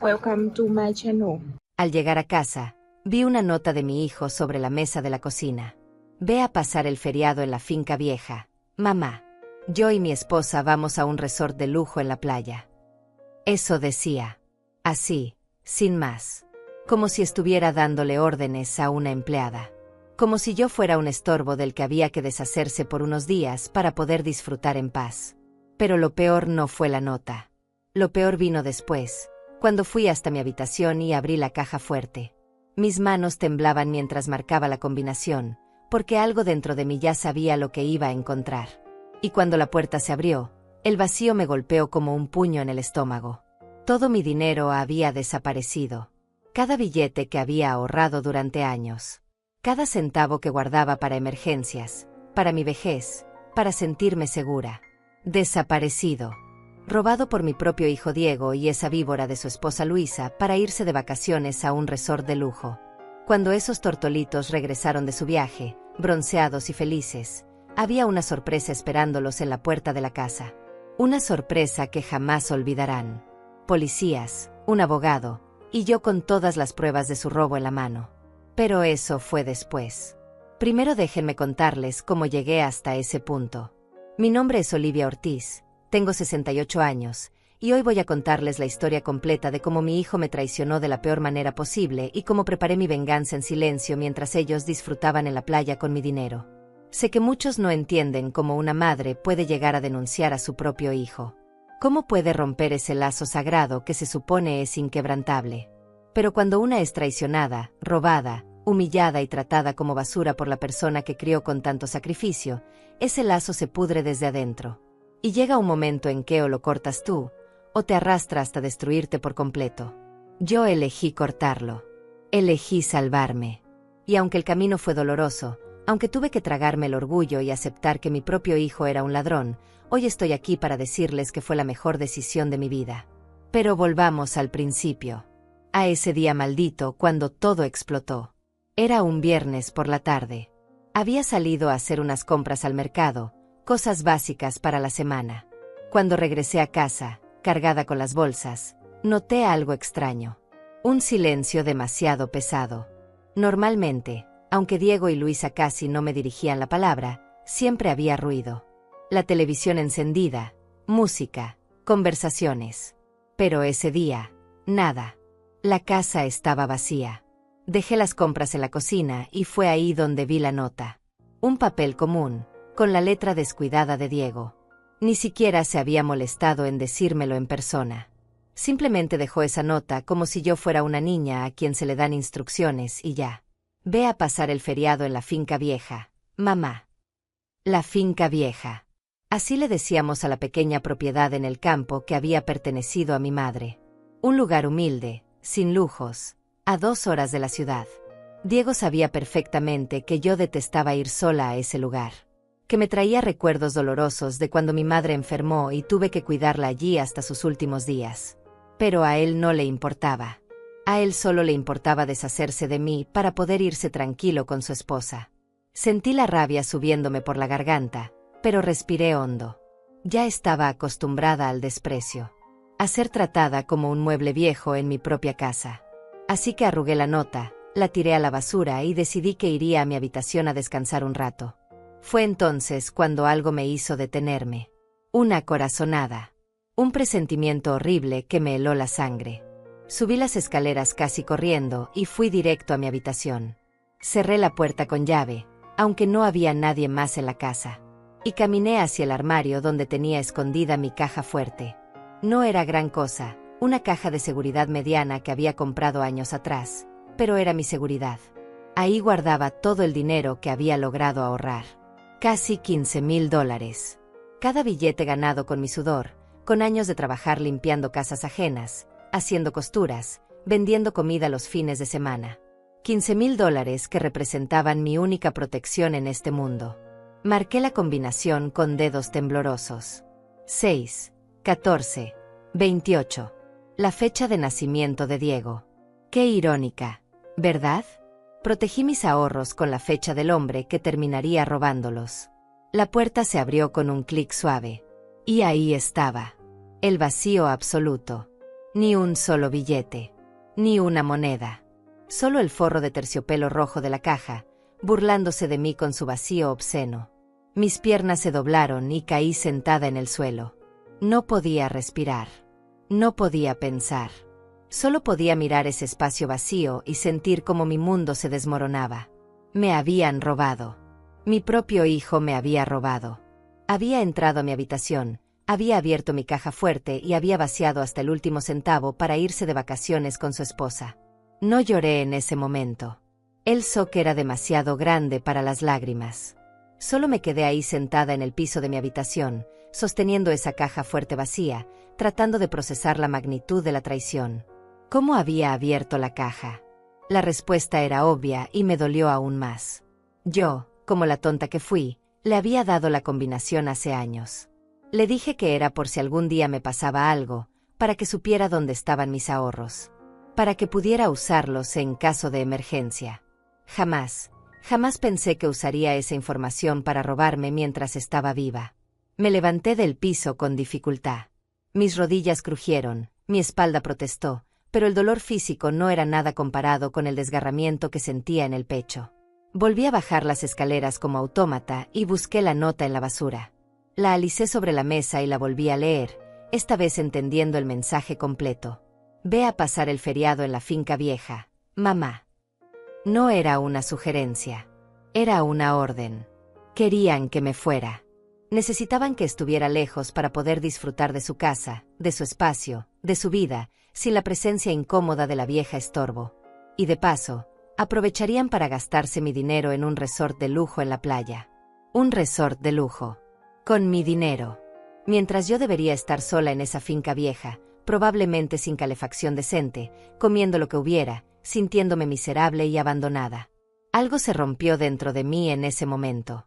Welcome to my channel. Al llegar a casa, vi una nota de mi hijo sobre la mesa de la cocina. Ve a pasar el feriado en la finca vieja, mamá. Yo y mi esposa vamos a un resort de lujo en la playa. Eso decía. Así, sin más. Como si estuviera dándole órdenes a una empleada. Como si yo fuera un estorbo del que había que deshacerse por unos días para poder disfrutar en paz. Pero lo peor no fue la nota. Lo peor vino después, cuando fui hasta mi habitación y abrí la caja fuerte. Mis manos temblaban mientras marcaba la combinación, porque algo dentro de mí ya sabía lo que iba a encontrar. Y cuando la puerta se abrió, el vacío me golpeó como un puño en el estómago. Todo mi dinero había desaparecido. Cada billete que había ahorrado durante años. Cada centavo que guardaba para emergencias, para mi vejez, para sentirme segura. Desaparecido. Robado por mi propio hijo Diego y esa víbora de su esposa Luisa para irse de vacaciones a un resort de lujo. Cuando esos tortolitos regresaron de su viaje, bronceados y felices, había una sorpresa esperándolos en la puerta de la casa. Una sorpresa que jamás olvidarán. Policías, un abogado, y yo con todas las pruebas de su robo en la mano. Pero eso fue después. Primero déjenme contarles cómo llegué hasta ese punto. Mi nombre es Olivia Ortiz, tengo 68 años, y hoy voy a contarles la historia completa de cómo mi hijo me traicionó de la peor manera posible y cómo preparé mi venganza en silencio mientras ellos disfrutaban en la playa con mi dinero. Sé que muchos no entienden cómo una madre puede llegar a denunciar a su propio hijo. ¿Cómo puede romper ese lazo sagrado que se supone es inquebrantable? Pero cuando una es traicionada, robada, humillada y tratada como basura por la persona que crió con tanto sacrificio, ese lazo se pudre desde adentro. Y llega un momento en que o lo cortas tú, o te arrastra hasta destruirte por completo. Yo elegí cortarlo. Elegí salvarme. Y aunque el camino fue doloroso, aunque tuve que tragarme el orgullo y aceptar que mi propio hijo era un ladrón, hoy estoy aquí para decirles que fue la mejor decisión de mi vida. Pero volvamos al principio. A ese día maldito cuando todo explotó. Era un viernes por la tarde. Había salido a hacer unas compras al mercado, cosas básicas para la semana. Cuando regresé a casa, cargada con las bolsas, noté algo extraño. Un silencio demasiado pesado. Normalmente, aunque Diego y Luisa casi no me dirigían la palabra, siempre había ruido. La televisión encendida, música, conversaciones. Pero ese día, nada. La casa estaba vacía. Dejé las compras en la cocina y fue ahí donde vi la nota. Un papel común, con la letra descuidada de Diego. Ni siquiera se había molestado en decírmelo en persona. Simplemente dejó esa nota como si yo fuera una niña a quien se le dan instrucciones y ya. Ve a pasar el feriado en la finca vieja, mamá. La finca vieja. Así le decíamos a la pequeña propiedad en el campo que había pertenecido a mi madre. Un lugar humilde, sin lujos, a 2 horas de la ciudad. Diego sabía perfectamente que yo detestaba ir sola a ese lugar. Que me traía recuerdos dolorosos de cuando mi madre enfermó y tuve que cuidarla allí hasta sus últimos días. Pero a él no le importaba. A él solo le importaba deshacerse de mí para poder irse tranquilo con su esposa. Sentí la rabia subiéndome por la garganta, pero respiré hondo. Ya estaba acostumbrada al desprecio. A ser tratada como un mueble viejo en mi propia casa. Así que arrugué la nota, la tiré a la basura y decidí que iría a mi habitación a descansar un rato. Fue entonces cuando algo me hizo detenerme. Una corazonada. Un presentimiento horrible que me heló la sangre. Subí las escaleras casi corriendo y fui directo a mi habitación. Cerré la puerta con llave, aunque no había nadie más en la casa. Y caminé hacia el armario donde tenía escondida mi caja fuerte. No era gran cosa, una caja de seguridad mediana que había comprado años atrás, pero era mi seguridad. Ahí guardaba todo el dinero que había logrado ahorrar. Casi $15,000. Cada billete ganado con mi sudor, con años de trabajar limpiando casas ajenas, haciendo costuras, vendiendo comida los fines de semana. $15,000 que representaban mi única protección en este mundo. Marqué la combinación con dedos temblorosos. 6, 14, 28. La fecha de nacimiento de Diego. Qué irónica, ¿verdad? Protegí mis ahorros con la fecha del hombre que terminaría robándolos. La puerta se abrió con un clic suave. Y ahí estaba. El vacío absoluto. Ni un solo billete. Ni una moneda. Solo el forro de terciopelo rojo de la caja, burlándose de mí con su vacío obsceno. Mis piernas se doblaron y caí sentada en el suelo. No podía respirar. No podía pensar. Solo podía mirar ese espacio vacío y sentir cómo mi mundo se desmoronaba. Me habían robado. Mi propio hijo me había robado. Había entrado a mi habitación, había abierto mi caja fuerte y había vaciado hasta el último centavo para irse de vacaciones con su esposa. No lloré en ese momento. El shock era demasiado grande para las lágrimas. Solo me quedé ahí sentada en el piso de mi habitación, sosteniendo esa caja fuerte vacía, tratando de procesar la magnitud de la traición. ¿Cómo había abierto la caja? La respuesta era obvia y me dolió aún más. Yo, como la tonta que fui, le había dado la combinación hace años. Le dije que era por si algún día me pasaba algo, para que supiera dónde estaban mis ahorros. Para que pudiera usarlos en caso de emergencia. Jamás pensé que usaría esa información para robarme mientras estaba viva. Me levanté del piso con dificultad. Mis rodillas crujieron, mi espalda protestó, pero el dolor físico no era nada comparado con el desgarramiento que sentía en el pecho. Volví a bajar las escaleras como autómata y busqué la nota en la basura. La alicé sobre la mesa y la volví a leer, esta vez entendiendo el mensaje completo. Ve a pasar el feriado en la finca vieja, mamá. No era una sugerencia. Era una orden. Querían que me fuera. Necesitaban que estuviera lejos para poder disfrutar de su casa, de su espacio, de su vida, sin la presencia incómoda de la vieja estorbo. Y de paso, aprovecharían para gastarse mi dinero en un resort de lujo en la playa. Un resort de lujo. Con mi dinero. Mientras yo debería estar sola en esa finca vieja, probablemente sin calefacción decente, comiendo lo que hubiera, sintiéndome miserable y abandonada. Algo se rompió dentro de mí en ese momento.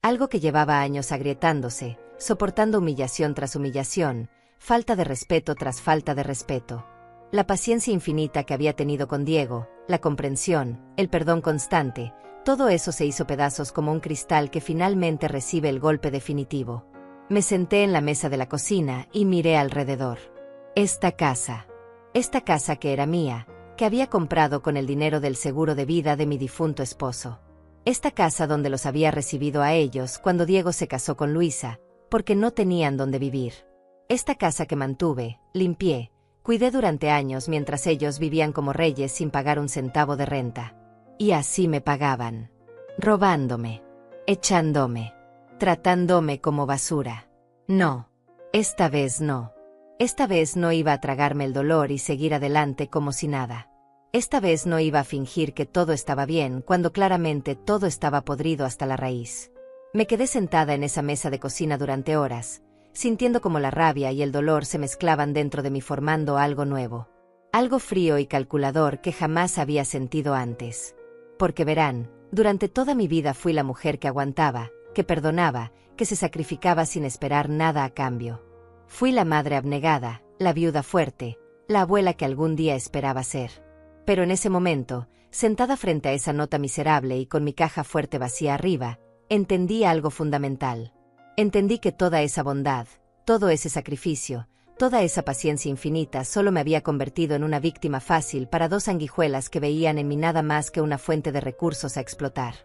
Algo que llevaba años agrietándose, soportando humillación tras humillación, falta de respeto tras falta de respeto. La paciencia infinita que había tenido con Diego, la comprensión, el perdón constante, todo eso se hizo pedazos como un cristal que finalmente recibe el golpe definitivo. Me senté en la mesa de la cocina y miré alrededor. Esta casa que era mía, que había comprado con el dinero del seguro de vida de mi difunto esposo. Esta casa donde los había recibido a ellos cuando Diego se casó con Luisa, porque no tenían donde vivir. Esta casa que mantuve, limpié, cuidé durante años mientras ellos vivían como reyes sin pagar un centavo de renta. Y así me pagaban. Robándome. Echándome. Tratándome como basura. No. Esta vez no. Esta vez no iba a tragarme el dolor y seguir adelante como si nada. Esta vez no iba a fingir que todo estaba bien cuando claramente todo estaba podrido hasta la raíz. Me quedé sentada en esa mesa de cocina durante horas, sintiendo como la rabia y el dolor se mezclaban dentro de mí formando algo nuevo. Algo frío y calculador que jamás había sentido antes. Porque verán, durante toda mi vida fui la mujer que aguantaba, que perdonaba, que se sacrificaba sin esperar nada a cambio. Fui la madre abnegada, la viuda fuerte, la abuela que algún día esperaba ser. Pero en ese momento, sentada frente a esa nota miserable y con mi caja fuerte vacía arriba, entendí algo fundamental. Entendí que toda esa bondad, todo ese sacrificio, toda esa paciencia infinita solo me había convertido en una víctima fácil para dos sanguijuelas que veían en mí nada más que una fuente de recursos a explotar.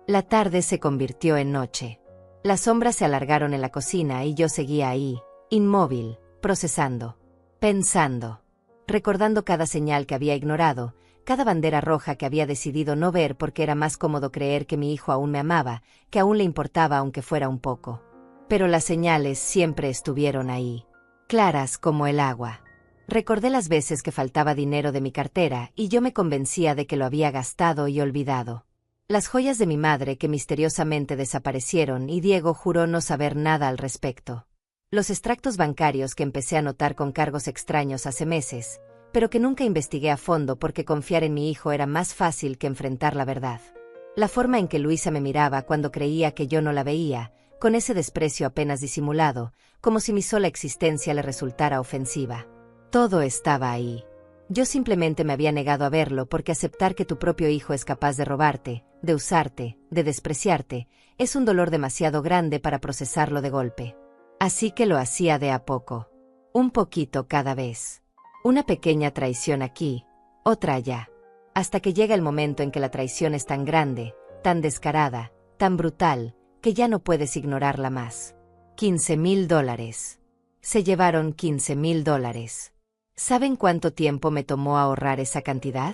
La tarde se convirtió en noche. Las sombras se alargaron en la cocina y yo seguía ahí, inmóvil, procesando, pensando, recordando cada señal que había ignorado, cada bandera roja que había decidido no ver porque era más cómodo creer que mi hijo aún me amaba, que aún le importaba aunque fuera un poco. Pero las señales siempre estuvieron ahí, claras como el agua. Recordé las veces que faltaba dinero de mi cartera y yo me convencía de que lo había gastado y olvidado. Las joyas de mi madre que misteriosamente desaparecieron y Diego juró no saber nada al respecto. Los extractos bancarios que empecé a notar con cargos extraños hace meses, pero que nunca investigué a fondo porque confiar en mi hijo era más fácil que enfrentar la verdad. La forma en que Luisa me miraba cuando creía que yo no la veía, con ese desprecio apenas disimulado, como si mi sola existencia le resultara ofensiva. Todo estaba ahí. Yo simplemente me había negado a verlo porque aceptar que tu propio hijo es capaz de robarte, de usarte, de despreciarte, es un dolor demasiado grande para procesarlo de golpe. Así que lo hacía de a poco. Un poquito cada vez. Una pequeña traición aquí, otra allá. Hasta que llega el momento en que la traición es tan grande, tan descarada, tan brutal, que ya no puedes ignorarla más. $15,000. Se llevaron $15,000. ¿Saben cuánto tiempo me tomó ahorrar esa cantidad?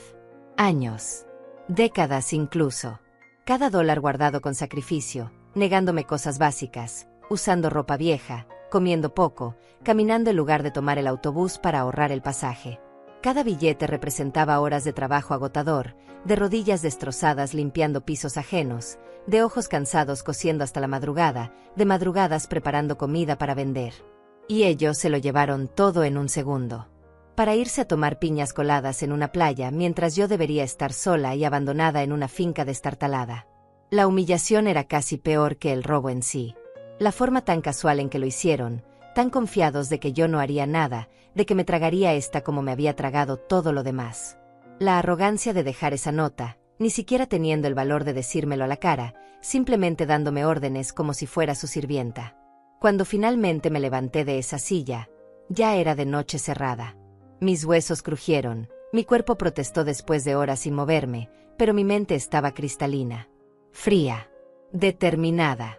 Años. Décadas incluso. Cada dólar guardado con sacrificio, negándome cosas básicas, usando ropa vieja, comiendo poco, caminando en lugar de tomar el autobús para ahorrar el pasaje. Cada billete representaba horas de trabajo agotador, de rodillas destrozadas limpiando pisos ajenos, de ojos cansados cosiendo hasta la madrugada, de madrugadas preparando comida para vender. Y ellos se lo llevaron todo en un segundo. Para irse a tomar piñas coladas en una playa mientras yo debería estar sola y abandonada en una finca destartalada. La humillación era casi peor que el robo en sí. La forma tan casual en que lo hicieron, tan confiados de que yo no haría nada, de que me tragaría esta como me había tragado todo lo demás. La arrogancia de dejar esa nota, ni siquiera teniendo el valor de decírmelo a la cara, simplemente dándome órdenes como si fuera su sirvienta. Cuando finalmente me levanté de esa silla, ya era de noche cerrada. Mis huesos crujieron, mi cuerpo protestó después de horas sin moverme, pero mi mente estaba cristalina, fría, determinada.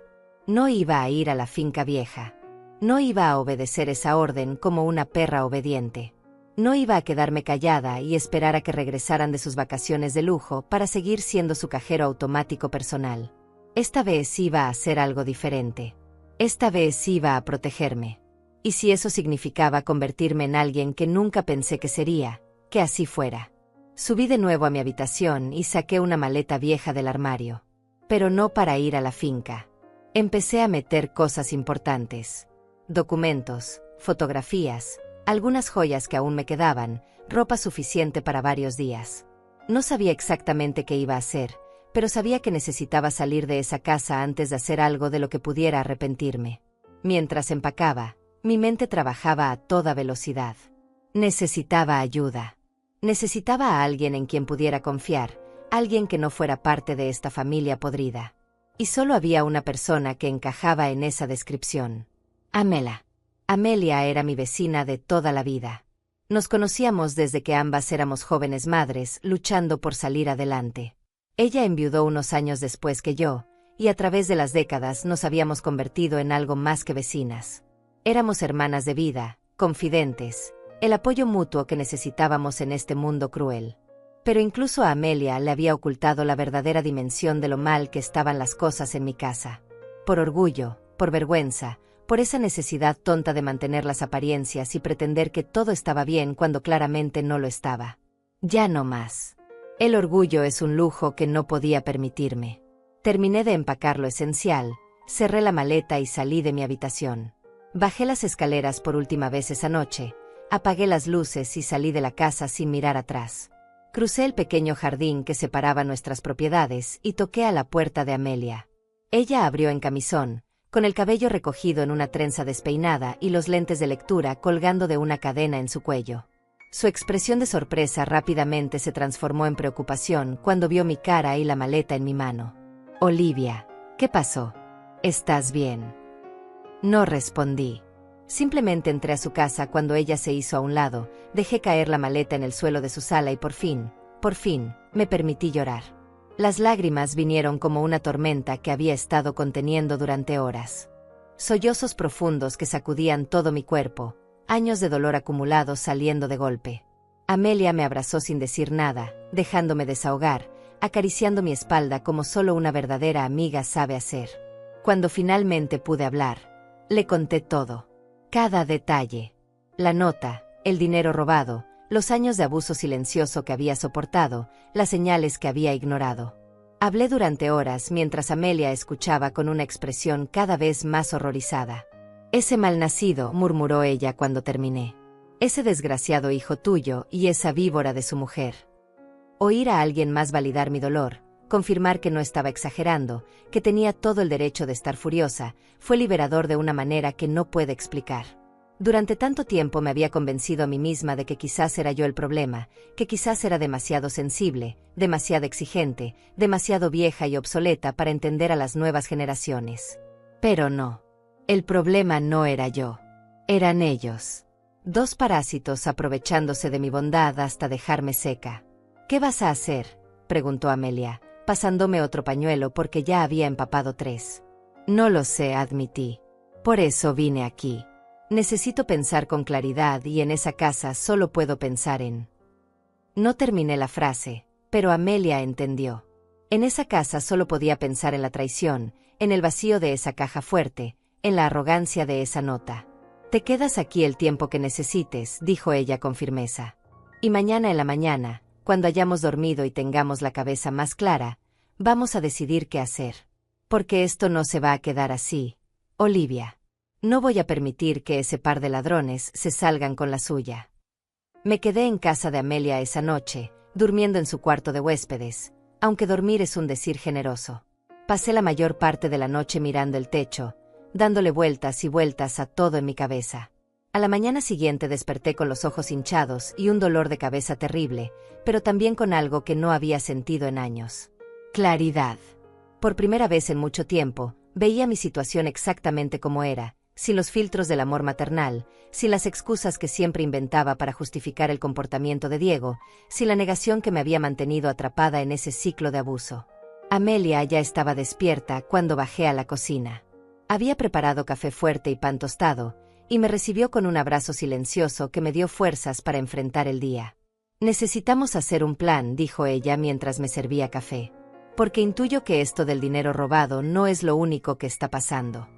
No iba a ir a la finca vieja. No iba a obedecer esa orden como una perra obediente. No iba a quedarme callada y esperar a que regresaran de sus vacaciones de lujo para seguir siendo su cajero automático personal. Esta vez iba a hacer algo diferente. Esta vez iba a protegerme. Y si eso significaba convertirme en alguien que nunca pensé que sería, que así fuera. Subí de nuevo a mi habitación y saqué una maleta vieja del armario. Pero no para ir a la finca. Empecé a meter cosas importantes. Documentos, fotografías, algunas joyas que aún me quedaban, ropa suficiente para varios días. No sabía exactamente qué iba a hacer, pero sabía que necesitaba salir de esa casa antes de hacer algo de lo que pudiera arrepentirme. Mientras empacaba, mi mente trabajaba a toda velocidad. Necesitaba ayuda. Necesitaba a alguien en quien pudiera confiar, alguien que no fuera parte de esta familia podrida. Y solo había una persona que encajaba en esa descripción. Amela. Amelia era mi vecina de toda la vida. Nos conocíamos desde que ambas éramos jóvenes madres, luchando por salir adelante. Ella enviudó unos años después que yo, y a través de las décadas nos habíamos convertido en algo más que vecinas. Éramos hermanas de vida, confidentes, el apoyo mutuo que necesitábamos en este mundo cruel. Pero incluso a Amelia le había ocultado la verdadera dimensión de lo mal que estaban las cosas en mi casa. Por orgullo, por vergüenza, por esa necesidad tonta de mantener las apariencias y pretender que todo estaba bien cuando claramente no lo estaba. Ya no más. El orgullo es un lujo que no podía permitirme. Terminé de empacar lo esencial, cerré la maleta y salí de mi habitación. Bajé las escaleras por última vez esa noche, apagué las luces y salí de la casa sin mirar atrás. Crucé el pequeño jardín que separaba nuestras propiedades y toqué a la puerta de Amelia. Ella abrió en camisón, con el cabello recogido en una trenza despeinada y los lentes de lectura colgando de una cadena en su cuello. Su expresión de sorpresa rápidamente se transformó en preocupación cuando vio mi cara y la maleta en mi mano. Olivia, ¿qué pasó? ¿Estás bien? No respondí. Simplemente entré a su casa cuando ella se hizo a un lado, dejé caer la maleta en el suelo de su sala y por fin, me permití llorar. Las lágrimas vinieron como una tormenta que había estado conteniendo durante horas. Sollozos profundos que sacudían todo mi cuerpo, años de dolor acumulados saliendo de golpe. Amelia me abrazó sin decir nada, dejándome desahogar, acariciando mi espalda como solo una verdadera amiga sabe hacer. Cuando finalmente pude hablar, le conté todo. Cada detalle. La nota, el dinero robado, los años de abuso silencioso que había soportado, las señales que había ignorado. Hablé durante horas mientras Amelia escuchaba con una expresión cada vez más horrorizada. Ese malnacido, murmuró ella cuando terminé. Ese desgraciado hijo tuyo y esa víbora de su mujer. Oír a alguien más validar mi dolor, confirmar que no estaba exagerando, que tenía todo el derecho de estar furiosa, fue liberador de una manera que no puede explicar. Durante tanto tiempo me había convencido a mí misma de que quizás era yo el problema, que quizás era demasiado sensible, demasiado exigente, demasiado vieja y obsoleta para entender a las nuevas generaciones. Pero no. El problema no era yo. Eran ellos. 2 parásitos aprovechándose de mi bondad hasta dejarme seca. ¿Qué vas a hacer?, preguntó Amelia, pasándome otro pañuelo porque ya había empapado 3. No lo sé, admití. Por eso vine aquí. Necesito pensar con claridad y en esa casa solo puedo pensar en... No terminé la frase, pero Amelia entendió. En esa casa solo podía pensar en la traición, en el vacío de esa caja fuerte, en la arrogancia de esa nota. Te quedas aquí el tiempo que necesites, dijo ella con firmeza. Y mañana en la mañana, cuando hayamos dormido y tengamos la cabeza más clara, vamos a decidir qué hacer. Porque esto no se va a quedar así, Olivia. No voy a permitir que ese par de ladrones se salgan con la suya. Me quedé en casa de Amelia esa noche, durmiendo en su cuarto de huéspedes, aunque dormir es un decir generoso. Pasé la mayor parte de la noche mirando el techo, dándole vueltas y vueltas a todo en mi cabeza. A la mañana siguiente desperté con los ojos hinchados y un dolor de cabeza terrible, pero también con algo que no había sentido en años. Claridad. Por primera vez en mucho tiempo, veía mi situación exactamente como era, sin los filtros del amor maternal, sin las excusas que siempre inventaba para justificar el comportamiento de Diego, sin la negación que me había mantenido atrapada en ese ciclo de abuso. Amelia ya estaba despierta cuando bajé a la cocina. Había preparado café fuerte y pan tostado, y me recibió con un abrazo silencioso que me dio fuerzas para enfrentar el día. Necesitamos hacer un plan, dijo ella mientras me servía café. Porque intuyo que esto del dinero robado no es lo único que está pasando.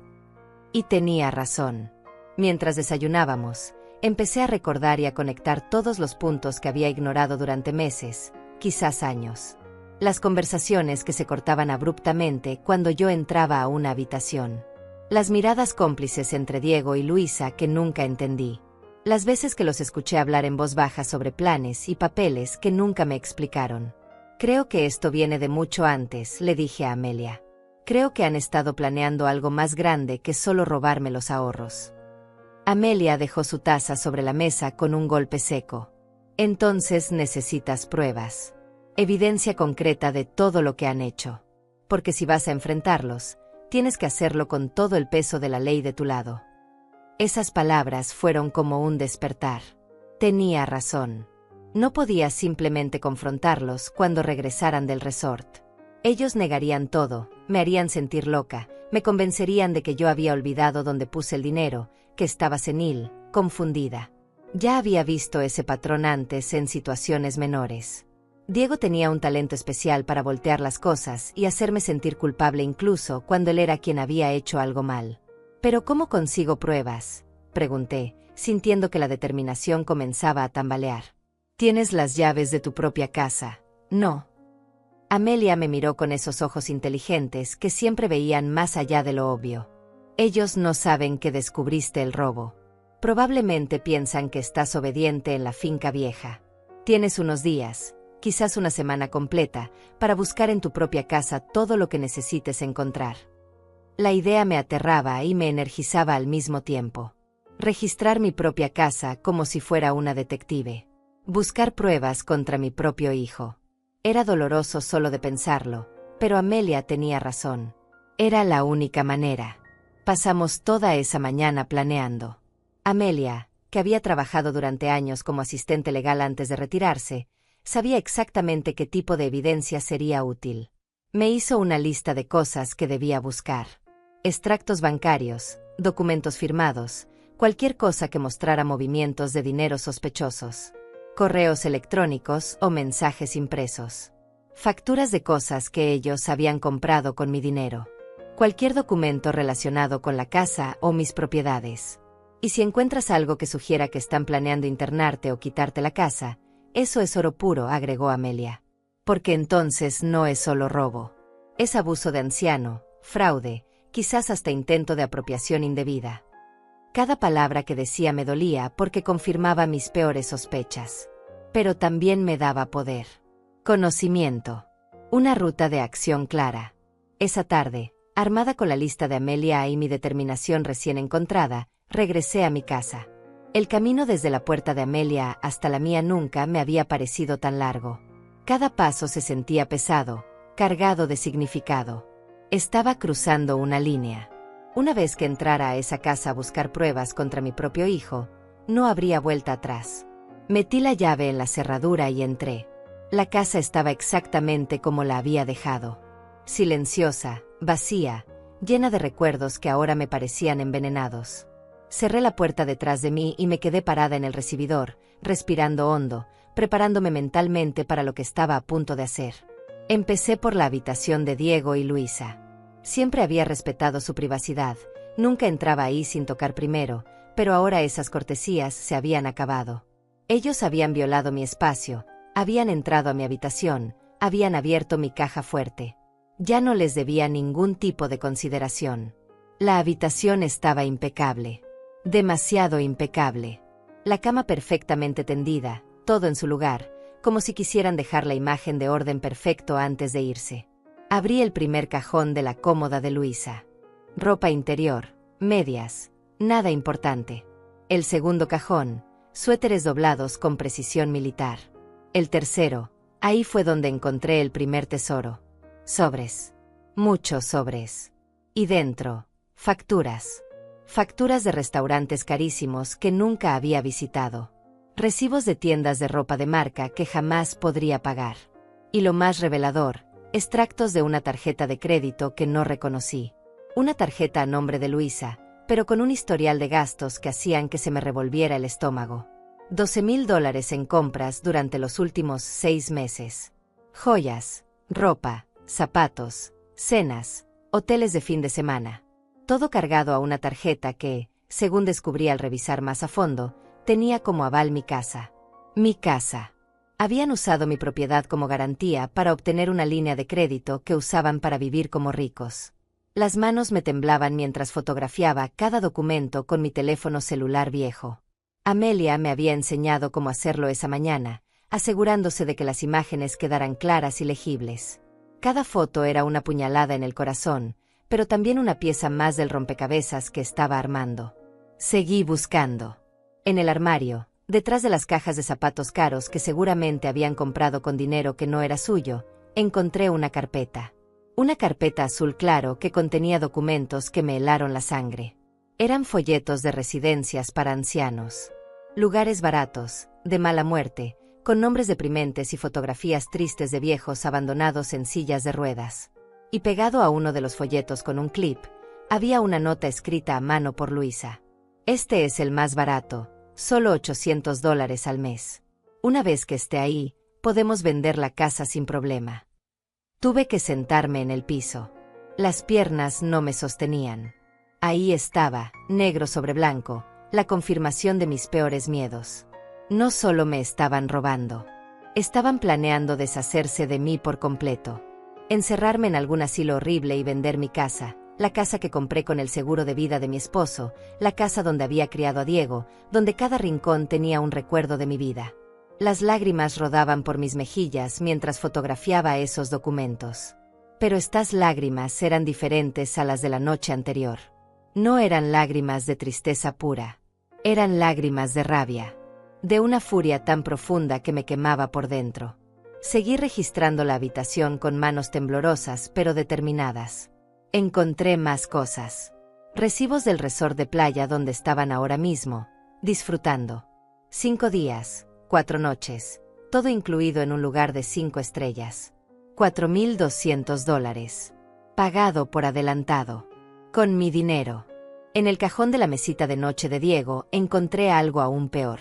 Y tenía razón. Mientras desayunábamos, empecé a recordar y a conectar todos los puntos que había ignorado durante meses, quizás años. Las conversaciones que se cortaban abruptamente cuando yo entraba a una habitación. Las miradas cómplices entre Diego y Luisa que nunca entendí. Las veces que los escuché hablar en voz baja sobre planes y papeles que nunca me explicaron. Creo que esto viene de mucho antes, le dije a Amelia. Creo que han estado planeando algo más grande que solo robarme los ahorros. Amelia dejó su taza sobre la mesa con un golpe seco. Entonces necesitas pruebas. Evidencia concreta de todo lo que han hecho. Porque si vas a enfrentarlos, tienes que hacerlo con todo el peso de la ley de tu lado. Esas palabras fueron como un despertar. Tenía razón. No podía simplemente confrontarlos cuando regresaran del resort. Ellos negarían todo, me harían sentir loca, me convencerían de que yo había olvidado dónde puse el dinero, que estaba senil, confundida. Ya había visto ese patrón antes en situaciones menores. Diego tenía un talento especial para voltear las cosas y hacerme sentir culpable incluso cuando él era quien había hecho algo mal. ¿Pero cómo consigo pruebas?, pregunté, sintiendo que la determinación comenzaba a tambalear. ¿Tienes las llaves de tu propia casa? No. Amelia me miró con esos ojos inteligentes que siempre veían más allá de lo obvio. Ellos no saben que descubriste el robo. Probablemente piensan que estás obediente en la finca vieja. Tienes unos días, quizás una semana completa, para buscar en tu propia casa todo lo que necesites encontrar. La idea me aterraba y me energizaba al mismo tiempo. Registrar mi propia casa como si fuera una detective. Buscar pruebas contra mi propio hijo. Era doloroso solo de pensarlo, pero Amelia tenía razón. Era la única manera. Pasamos toda esa mañana planeando. Amelia, que había trabajado durante años como asistente legal antes de retirarse, sabía exactamente qué tipo de evidencia sería útil. Me hizo una lista de cosas que debía buscar. Extractos bancarios, documentos firmados, cualquier cosa que mostrara movimientos de dinero sospechosos. Correos electrónicos o mensajes impresos. Facturas de cosas que ellos habían comprado con mi dinero. Cualquier documento relacionado con la casa o mis propiedades. Y si encuentras algo que sugiera que están planeando internarte o quitarte la casa, eso es oro puro, agregó Amelia. Porque entonces no es solo robo. Es abuso de anciano, fraude, quizás hasta intento de apropiación indebida. Cada palabra que decía me dolía porque confirmaba mis peores sospechas. Pero también me daba poder. Conocimiento. Una ruta de acción clara. Esa tarde, armada con la lista de Amelia y mi determinación recién encontrada, regresé a mi casa. El camino desde la puerta de Amelia hasta la mía nunca me había parecido tan largo. Cada paso se sentía pesado, cargado de significado. Estaba cruzando una línea. Una vez que entrara a esa casa a buscar pruebas contra mi propio hijo, No habría vuelta atrás. Metí la llave en la cerradura y entré. La casa estaba exactamente como la había dejado. Silenciosa, vacía, llena de recuerdos que ahora me parecían envenenados. Cerré la puerta detrás de mí y me quedé parada en el recibidor, respirando hondo, preparándome mentalmente para lo que estaba a punto de hacer. Empecé por la habitación de Diego y Luisa. Siempre había respetado su privacidad, nunca entraba ahí sin tocar primero, pero ahora esas cortesías se habían acabado. Ellos habían violado mi espacio, habían entrado a mi habitación, habían abierto mi caja fuerte. Ya no les debía ningún tipo de consideración. La habitación estaba impecable. Demasiado impecable. La cama perfectamente tendida, todo en su lugar, como si quisieran dejar la imagen de orden perfecto antes de irse. Abrí el primer cajón de la cómoda de Luisa. Ropa interior, medias, nada importante. El segundo cajón, suéteres doblados con precisión militar. El tercero, ahí fue donde encontré el primer tesoro. Sobres. Muchos sobres. Y dentro, facturas. Facturas de restaurantes carísimos que nunca había visitado. Recibos de tiendas de ropa de marca que jamás podría pagar. Y lo más revelador, extractos de una tarjeta de crédito que no reconocí. Una tarjeta a nombre de Luisa, pero con un historial de gastos que hacían que se me revolviera el estómago. $12,000 en compras durante los últimos 6 meses. Joyas, ropa, zapatos, cenas, hoteles de fin de semana. Todo cargado a una tarjeta que, según descubrí al revisar más a fondo, tenía como aval mi casa. Mi casa. Habían usado mi propiedad como garantía para obtener una línea de crédito que usaban para vivir como ricos. Las manos me temblaban mientras fotografiaba cada documento con mi teléfono celular viejo. Amelia me había enseñado cómo hacerlo esa mañana, asegurándose de que las imágenes quedaran claras y legibles. Cada foto era una puñalada en el corazón, pero también una pieza más del rompecabezas que estaba armando. Seguí buscando. En el armario, detrás de las cajas de zapatos caros que seguramente habían comprado con dinero que no era suyo, encontré una carpeta. Una carpeta azul claro que contenía documentos que me helaron la sangre. Eran folletos de residencias para ancianos. Lugares baratos, de mala muerte, con nombres deprimentes y fotografías tristes de viejos abandonados en sillas de ruedas. Y pegado a uno de los folletos con un clip, había una nota escrita a mano por Luisa. Este es el más barato, solo $800 al mes. Una vez que esté ahí, podemos vender la casa sin problema. Tuve que sentarme en el piso. Las piernas no me sostenían. Ahí estaba, negro sobre blanco, la confirmación de mis peores miedos. No solo me estaban robando. Estaban planeando deshacerse de mí por completo. Encerrarme en algún asilo horrible y vender mi casa, la casa que compré con el seguro de vida de mi esposo, la casa donde había criado a Diego, donde cada rincón tenía un recuerdo de mi vida. Las lágrimas rodaban por mis mejillas mientras fotografiaba esos documentos. Pero estas lágrimas eran diferentes a las de la noche anterior. No eran lágrimas de tristeza pura. Eran lágrimas de rabia. De una furia tan profunda que me quemaba por dentro. Seguí registrando la habitación con manos temblorosas pero determinadas. Encontré más cosas. Recibos del resort de playa donde estaban ahora mismo, disfrutando. 5 días, 4 noches, todo incluido en un lugar de 5 estrellas. $4,200. Pagado por adelantado. Con mi dinero. En el cajón de la mesita de noche de Diego encontré algo aún peor.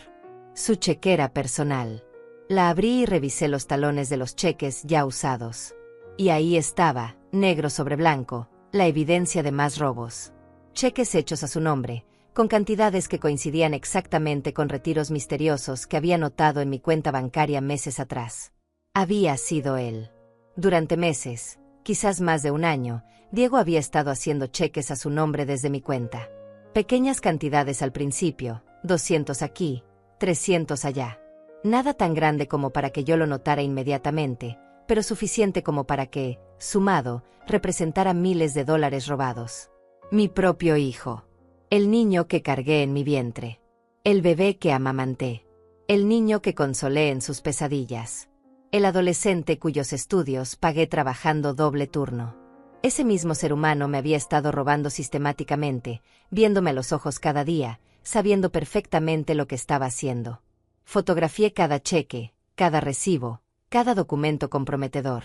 Su chequera personal. La abrí y revisé los talones de los cheques ya usados. Y ahí estaba, negro sobre blanco, la evidencia de más robos. Cheques hechos a su nombre, con cantidades que coincidían exactamente con retiros misteriosos que había notado en mi cuenta bancaria meses atrás. Había sido él. Durante meses, quizás más de un año, Diego había estado haciendo cheques a su nombre desde mi cuenta. Pequeñas cantidades al principio, 200 aquí, 300 allá. Nada tan grande como para que yo lo notara inmediatamente, pero suficiente como para que, sumado, representara miles de dólares robados. Mi propio hijo. El niño que cargué en mi vientre. El bebé que amamanté. El niño que consolé en sus pesadillas. El adolescente cuyos estudios pagué trabajando doble turno. Ese mismo ser humano me había estado robando sistemáticamente, viéndome a los ojos cada día, sabiendo perfectamente lo que estaba haciendo. Fotografié cada cheque, cada recibo, cada documento comprometedor.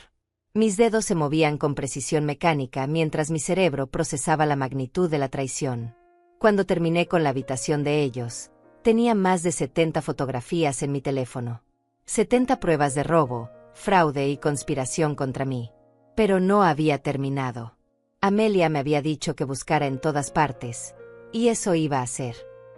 Mis dedos se movían con precisión mecánica mientras mi cerebro procesaba la magnitud de la traición. Cuando terminé con la habitación de ellos, tenía más de 70 fotografías en mi teléfono. 70 pruebas de robo, fraude y conspiración contra mí. Pero no había terminado. Amelia me había dicho que buscara en todas partes, y eso iba a hacer.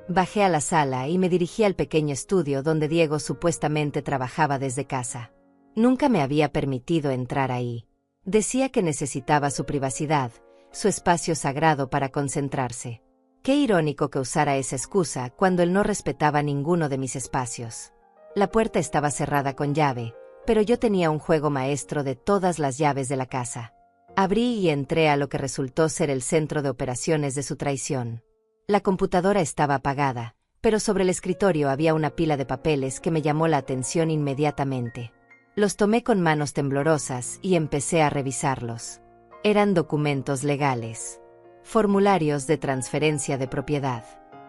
Bajé a la sala y me dirigí al pequeño estudio donde Diego supuestamente trabajaba desde casa. Nunca me había permitido entrar ahí. Decía que necesitaba su privacidad, su espacio sagrado para concentrarse. Qué irónico que usara esa excusa cuando él no respetaba ninguno de mis espacios. La puerta estaba cerrada con llave, pero yo tenía un juego maestro de todas las llaves de la casa. Abrí y entré a lo que resultó ser el centro de operaciones de su traición. La computadora estaba apagada, pero sobre el escritorio había una pila de papeles que me llamó la atención inmediatamente. Los tomé con manos temblorosas y empecé a revisarlos. Eran documentos legales, formularios de transferencia de propiedad,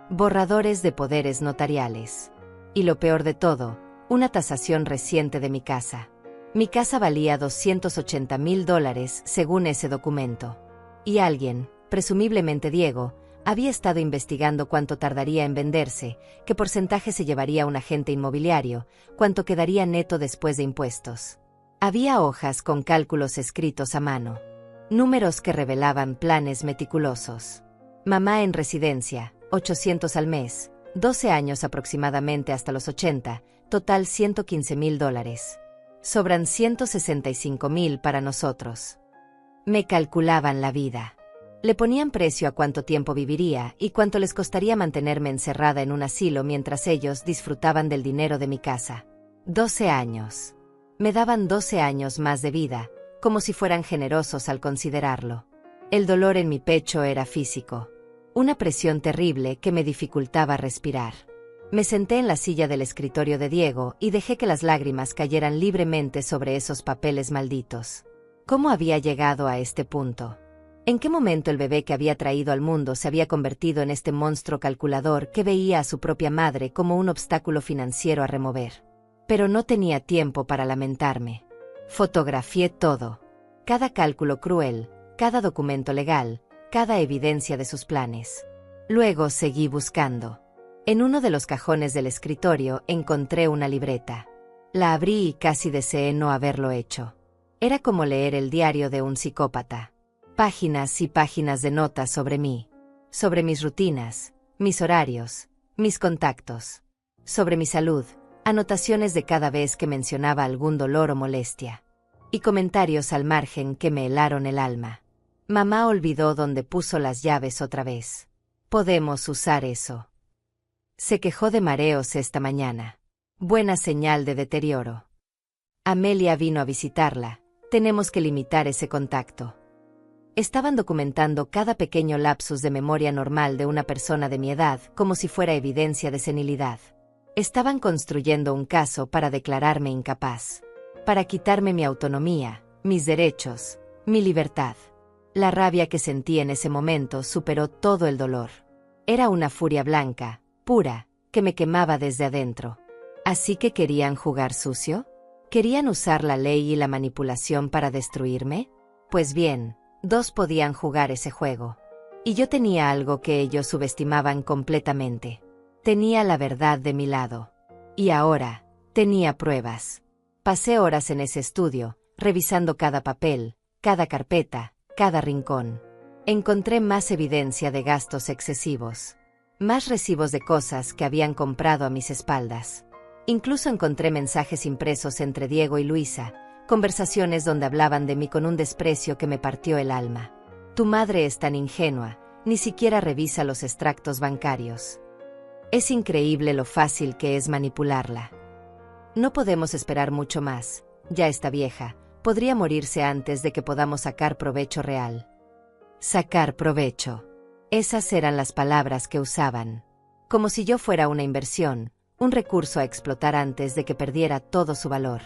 borradores de poderes notariales. Y lo peor de todo, una tasación reciente de mi casa. Mi casa valía $280,000 según ese documento. Y alguien, presumiblemente Diego, había estado investigando cuánto tardaría en venderse, qué porcentaje se llevaría un agente inmobiliario, cuánto quedaría neto después de impuestos. Había hojas con cálculos escritos a mano. Números que revelaban planes meticulosos. Mamá en residencia, $800 al mes, 12 años aproximadamente hasta los 80, total $115,000. Sobran $165,000 para nosotros. Me calculaban la vida. Le ponían precio a cuánto tiempo viviría y cuánto les costaría mantenerme encerrada en un asilo mientras ellos disfrutaban del dinero de mi casa. 12 años. Me daban 12 años más de vida, como si fueran generosos al considerarlo. El dolor en mi pecho era físico. Una presión terrible que me dificultaba respirar. Me senté en la silla del escritorio de Diego y dejé que las lágrimas cayeran libremente sobre esos papeles malditos. ¿Cómo había llegado a este punto? ¿En qué momento el bebé que había traído al mundo se había convertido en este monstruo calculador que veía a su propia madre como un obstáculo financiero a remover? Pero no tenía tiempo para lamentarme. Fotografié todo. Cada cálculo cruel, cada documento legal, cada evidencia de sus planes. Luego seguí buscando. En uno de los cajones del escritorio encontré una libreta. La abrí y casi deseé no haberlo hecho. Era como leer el diario de un psicópata. Páginas y páginas de notas sobre mí, sobre mis rutinas, mis horarios, mis contactos, sobre mi salud, anotaciones de cada vez que mencionaba algún dolor o molestia, y comentarios al margen que me helaron el alma. Mamá olvidó dónde puso las llaves otra vez. Podemos usar eso. Se quejó de mareos esta mañana. Buena señal de deterioro. Amelia vino a visitarla. Tenemos que limitar ese contacto. Estaban documentando cada pequeño lapsus de memoria normal de una persona de mi edad como si fuera evidencia de senilidad. Estaban construyendo un caso para declararme incapaz, para quitarme mi autonomía, mis derechos, mi libertad. La rabia que sentí en ese momento superó todo el dolor. Era una furia blanca, pura, que me quemaba desde adentro. ¿Así que querían jugar sucio? ¿Querían usar la ley y la manipulación para destruirme? Pues bien, dos podían jugar ese juego. Y yo tenía algo que ellos subestimaban completamente. Tenía la verdad de mi lado. Y ahora, tenía pruebas. Pasé horas en ese estudio, revisando cada papel, cada carpeta, cada rincón. Encontré más evidencia de gastos excesivos. Más recibos de cosas que habían comprado a mis espaldas. Incluso encontré mensajes impresos entre Diego y Luisa, conversaciones donde hablaban de mí con un desprecio que me partió el alma. Tu madre es tan ingenua, ni siquiera revisa los extractos bancarios. Es increíble lo fácil que es manipularla. No podemos esperar mucho más, ya está vieja, podría morirse antes de que podamos sacar provecho real. Sacar provecho. Esas eran las palabras que usaban. Como si yo fuera una inversión, un recurso a explotar antes de que perdiera todo su valor.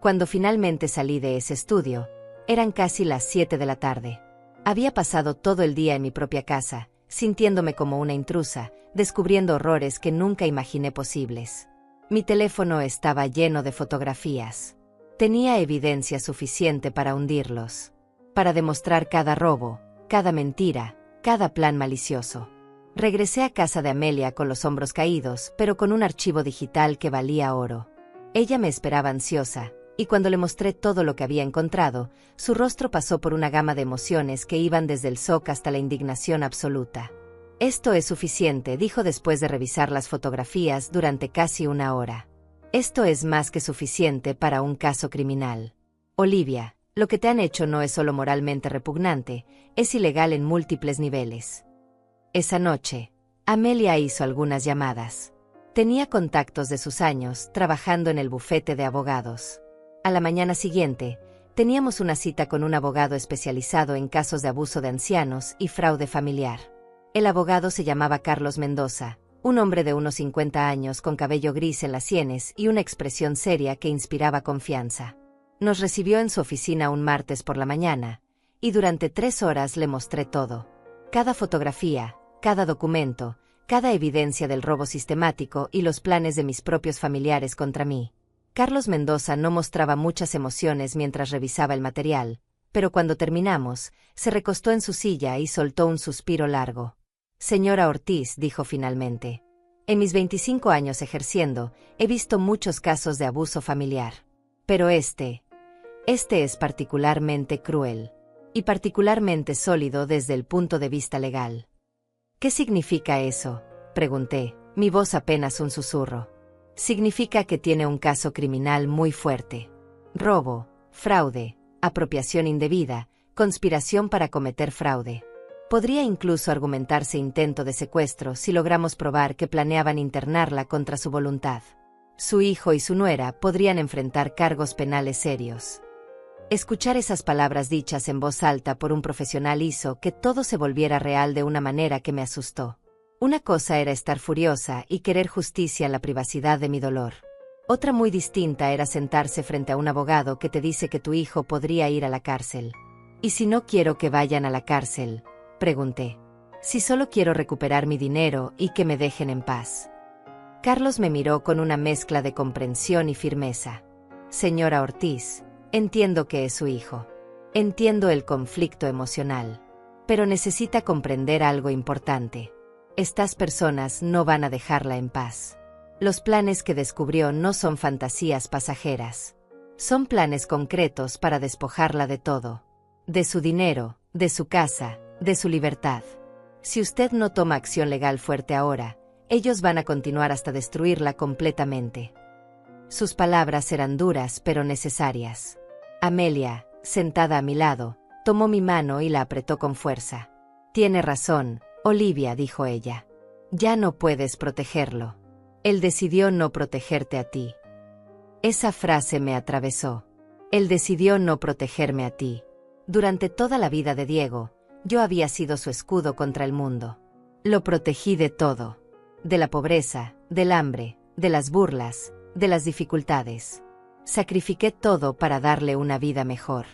Cuando finalmente salí de ese estudio, eran casi las 7 de la tarde. Había pasado todo el día en mi propia casa, sintiéndome como una intrusa, descubriendo horrores que nunca imaginé posibles. Mi teléfono estaba lleno de fotografías. Tenía evidencia suficiente para hundirlos, para demostrar cada robo, cada mentira, cada plan malicioso. Regresé a casa de Amelia con los hombros caídos, pero con un archivo digital que valía oro. Ella me esperaba ansiosa, y cuando le mostré todo lo que había encontrado, su rostro pasó por una gama de emociones que iban desde el shock hasta la indignación absoluta. «Esto es suficiente», dijo después de revisar las fotografías durante casi una hora. «Esto es más que suficiente para un caso criminal. Olivia, lo que te han hecho no es solo moralmente repugnante, es ilegal en múltiples niveles». Esa noche, Amelia hizo algunas llamadas. Tenía contactos de sus años trabajando en el bufete de abogados. A la mañana siguiente, teníamos una cita con un abogado especializado en casos de abuso de ancianos y fraude familiar. El abogado se llamaba Carlos Mendoza, un hombre de unos 50 años con cabello gris en las sienes y una expresión seria que inspiraba confianza. Nos recibió en su oficina un martes por la mañana, y durante 3 horas le mostré todo. Cada fotografía, cada documento, cada evidencia del robo sistemático y los planes de mis propios familiares contra mí. Carlos Mendoza no mostraba muchas emociones mientras revisaba el material, pero cuando terminamos, se recostó en su silla y soltó un suspiro largo. «Señora Ortiz», dijo finalmente, «en mis 25 años ejerciendo, he visto muchos casos de abuso familiar. Pero este es particularmente cruel. Y particularmente sólido desde el punto de vista legal». «¿Qué significa eso?», pregunté, mi voz apenas un susurro. «Significa que tiene un caso criminal muy fuerte. Robo, fraude, apropiación indebida, conspiración para cometer fraude. Podría incluso argumentarse intento de secuestro si logramos probar que planeaban internarla contra su voluntad. Su hijo y su nuera podrían enfrentar cargos penales serios». Escuchar esas palabras dichas en voz alta por un profesional hizo que todo se volviera real de una manera que me asustó. Una cosa era estar furiosa y querer justicia en la privacidad de mi dolor. Otra muy distinta era sentarse frente a un abogado que te dice que tu hijo podría ir a la cárcel. «¿Y si no quiero que vayan a la cárcel?», pregunté. «Si solo quiero recuperar mi dinero y que me dejen en paz». Carlos me miró con una mezcla de comprensión y firmeza. «Señora Ortiz, entiendo que es su hijo. Entiendo el conflicto emocional. Pero necesita comprender algo importante. Estas personas no van a dejarla en paz. Los planes que descubrió no son fantasías pasajeras. Son planes concretos para despojarla de todo. De su dinero, de su casa, de su libertad. Si usted no toma acción legal fuerte ahora, ellos van a continuar hasta destruirla completamente». Sus palabras eran duras pero necesarias. Amelia, sentada a mi lado, tomó mi mano y la apretó con fuerza. «Tiene razón, Olivia», dijo ella. «Ya no puedes protegerlo. Él decidió no protegerte a ti». Esa frase me atravesó. Él decidió no protegerme a ti. Durante toda la vida de Diego, yo había sido su escudo contra el mundo. Lo protegí de todo. De la pobreza, del hambre, de las burlas, de las dificultades. Sacrifiqué todo para darle una vida mejor.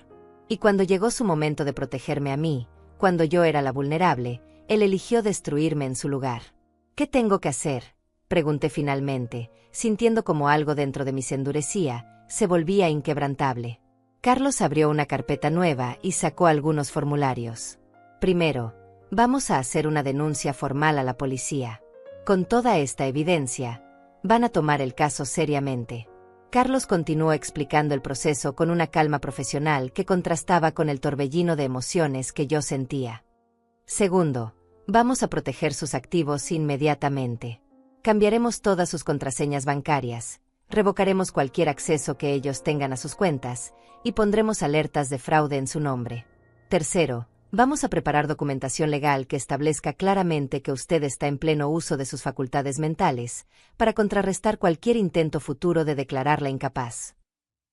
Y cuando llegó su momento de protegerme a mí, cuando yo era la vulnerable, él eligió destruirme en su lugar. «¿Qué tengo que hacer?», pregunté finalmente, sintiendo como algo dentro de mí se endurecía, se volvía inquebrantable. Carlos abrió una carpeta nueva y sacó algunos formularios. «Primero, vamos a hacer una denuncia formal a la policía. Con toda esta evidencia, van a tomar el caso seriamente». Carlos continuó explicando el proceso con una calma profesional que contrastaba con el torbellino de emociones que yo sentía. «Segundo, vamos a proteger sus activos inmediatamente. Cambiaremos todas sus contraseñas bancarias, revocaremos cualquier acceso que ellos tengan a sus cuentas, y pondremos alertas de fraude en su nombre. Tercero, vamos a preparar documentación legal que establezca claramente que usted está en pleno uso de sus facultades mentales, para contrarrestar cualquier intento futuro de declararla incapaz».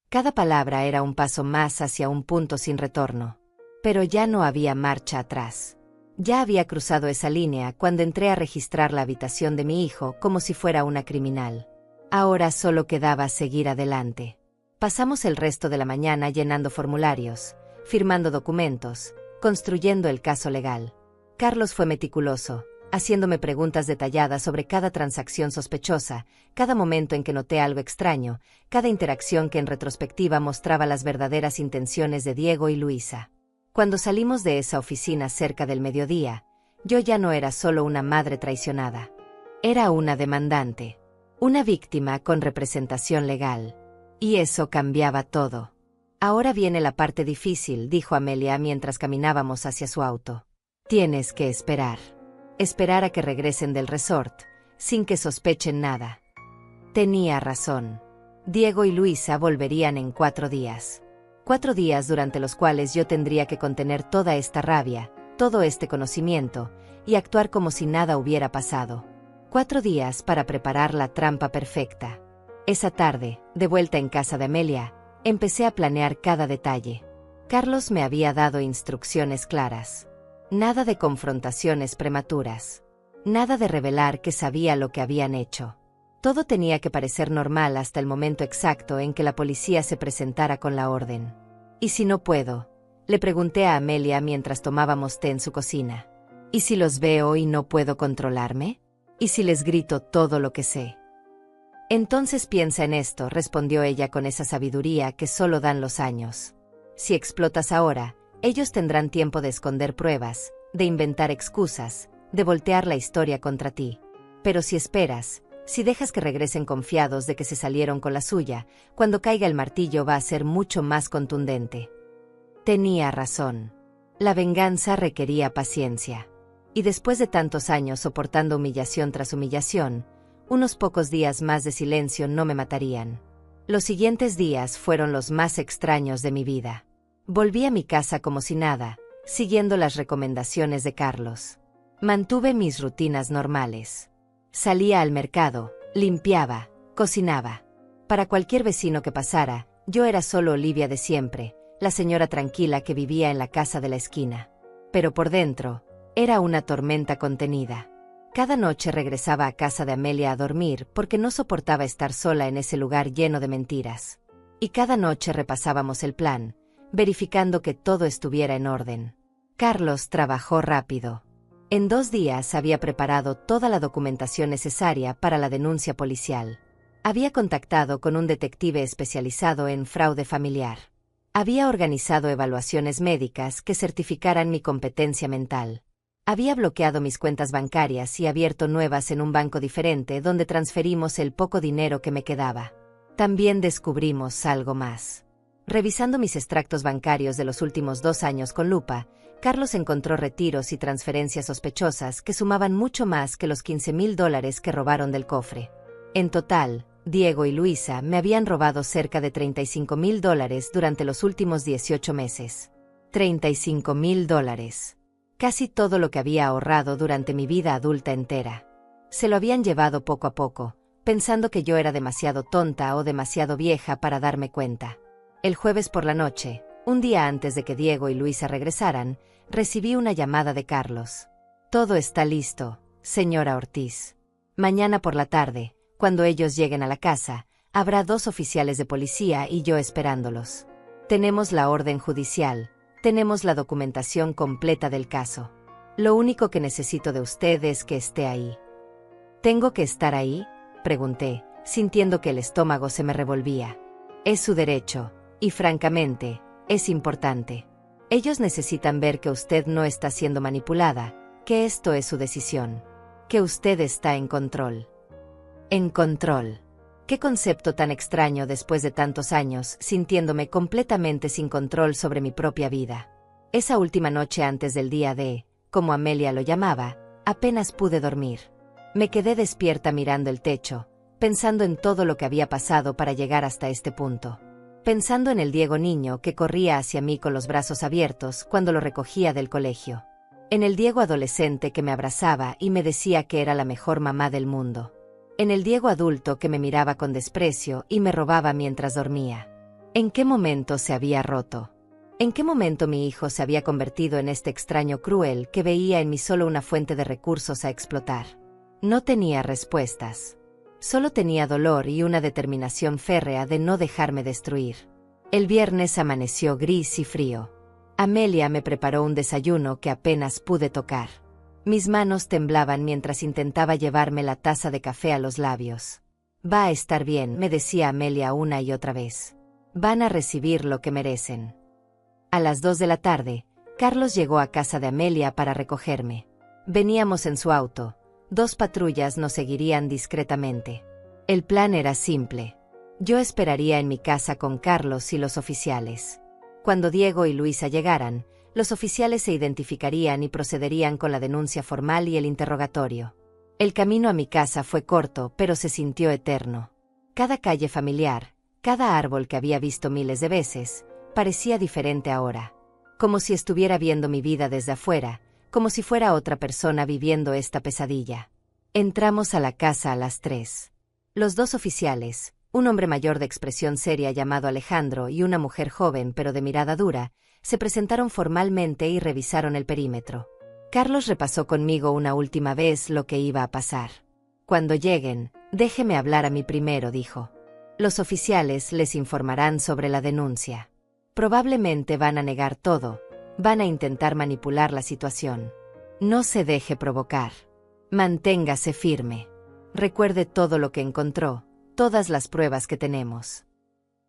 Cada palabra era un paso más hacia un punto sin retorno. Pero ya no había marcha atrás. Ya había cruzado esa línea cuando entré a registrar la habitación de mi hijo como si fuera una criminal. Ahora solo quedaba seguir adelante. Pasamos el resto de la mañana llenando formularios, firmando documentos, construyendo el caso legal. Carlos fue meticuloso, haciéndome preguntas detalladas sobre cada transacción sospechosa, cada momento en que noté algo extraño, cada interacción que en retrospectiva mostraba las verdaderas intenciones de Diego y Luisa. Cuando salimos de esa oficina cerca del mediodía, yo ya no era solo una madre traicionada. Era una demandante, una víctima con representación legal. Y eso cambiaba todo. Ahora viene la parte difícil, dijo Amelia mientras caminábamos hacia su auto. Tienes que esperar. Esperar a que regresen del resort, sin que sospechen nada. Tenía razón. Diego y Luisa volverían en 4 días. 4 días durante los cuales yo tendría que contener toda esta rabia, todo este conocimiento, y actuar como si nada hubiera pasado. 4 días para preparar la trampa perfecta. Esa tarde, de vuelta en casa de Amelia, empecé a planear cada detalle. Carlos me había dado instrucciones claras. Nada de confrontaciones prematuras. Nada de revelar que sabía lo que habían hecho. Todo tenía que parecer normal hasta el momento exacto en que la policía se presentara con la orden. ¿Y si no puedo? Le pregunté a Amelia mientras tomábamos té en su cocina. ¿Y si los veo y no puedo controlarme? ¿Y si les grito todo lo que sé? Entonces piensa en esto, respondió ella con esa sabiduría que solo dan los años. Si explotas ahora, ellos tendrán tiempo de esconder pruebas, de inventar excusas, de voltear la historia contra ti. Pero si esperas, si dejas que regresen confiados de que se salieron con la suya, cuando caiga el martillo va a ser mucho más contundente. Tenía razón. La venganza requería paciencia. Y después de tantos años soportando humillación tras humillación, unos pocos días más de silencio no me matarían. Los siguientes días fueron los más extraños de mi vida. Volví a mi casa como si nada, siguiendo las recomendaciones de Carlos. Mantuve mis rutinas normales. Salía al mercado, limpiaba, cocinaba. Para cualquier vecino que pasara, yo era solo Olivia de siempre, la señora tranquila que vivía en la casa de la esquina. Pero por dentro, era una tormenta contenida. Cada noche regresaba a casa de Amelia a dormir porque no soportaba estar sola en ese lugar lleno de mentiras. Y cada noche repasábamos el plan, verificando que todo estuviera en orden. Carlos trabajó rápido. En 2 días había preparado toda la documentación necesaria para la denuncia policial. Había contactado con un detective especializado en fraude familiar. Había organizado evaluaciones médicas que certificaran mi competencia mental. Había bloqueado mis cuentas bancarias y abierto nuevas en un banco diferente donde transferimos el poco dinero que me quedaba. También descubrimos algo más. Revisando mis extractos bancarios de los últimos 2 años con lupa, Carlos encontró retiros y transferencias sospechosas que sumaban mucho más que los $15,000 que robaron del cofre. En total, Diego y Luisa me habían robado cerca de $35,000 durante los últimos 18 meses. $35,000. Casi todo lo que había ahorrado durante mi vida adulta entera. Se lo habían llevado poco a poco, pensando que yo era demasiado tonta o demasiado vieja para darme cuenta. El jueves por la noche, un día antes de que Diego y Luisa regresaran, recibí una llamada de Carlos. Todo está listo, señora Ortiz. Mañana por la tarde, cuando ellos lleguen a la casa, habrá 2 oficiales de policía y yo esperándolos. Tenemos la orden judicial, tenemos la documentación completa del caso. Lo único que necesito de usted es que esté ahí. ¿Tengo que estar ahí?, pregunté, sintiendo que el estómago se me revolvía. Es su derecho. Y francamente, es importante. Ellos necesitan ver que usted no está siendo manipulada, que esto es su decisión, que usted está en control. En control. Qué concepto tan extraño después de tantos años, sintiéndome completamente sin control sobre mi propia vida. Esa última noche antes del día D, como Amelia lo llamaba, apenas pude dormir. Me quedé despierta mirando el techo, pensando en todo lo que había pasado para llegar hasta este punto. Pensando en el Diego niño que corría hacia mí con los brazos abiertos cuando lo recogía del colegio. En el Diego adolescente que me abrazaba y me decía que era la mejor mamá del mundo. En el Diego adulto que me miraba con desprecio y me robaba mientras dormía. ¿En qué momento se había roto? ¿En qué momento mi hijo se había convertido en este extraño cruel que veía en mí solo una fuente de recursos a explotar? No tenía respuestas. Solo tenía dolor y una determinación férrea de no dejarme destruir. El viernes amaneció gris y frío. Amelia me preparó un desayuno que apenas pude tocar. Mis manos temblaban mientras intentaba llevarme la taza de café a los labios. Va a estar bien, me decía Amelia una y otra vez. Van a recibir lo que merecen. A las 2 de la tarde, Carlos llegó a casa de Amelia para recogerme. Veníamos en su auto. 2 patrullas nos seguirían discretamente. El plan era simple. Yo esperaría en mi casa con Carlos y los oficiales. Cuando Diego y Luisa llegaran, los oficiales se identificarían y procederían con la denuncia formal y el interrogatorio. El camino a mi casa fue corto, pero se sintió eterno. Cada calle familiar, cada árbol que había visto miles de veces, parecía diferente ahora. Como si estuviera viendo mi vida desde afuera, como si fuera otra persona viviendo esta pesadilla. Entramos a la casa a las 3. Los 2 oficiales, un hombre mayor de expresión seria llamado Alejandro y una mujer joven pero de mirada dura, se presentaron formalmente y revisaron el perímetro. Carlos repasó conmigo una última vez lo que iba a pasar. Cuando lleguen, déjeme hablar a mí primero, dijo. Los oficiales les informarán sobre la denuncia. Probablemente van a negar todo, van a intentar manipular la situación. No se deje provocar. Manténgase firme. Recuerde todo lo que encontró, todas las pruebas que tenemos.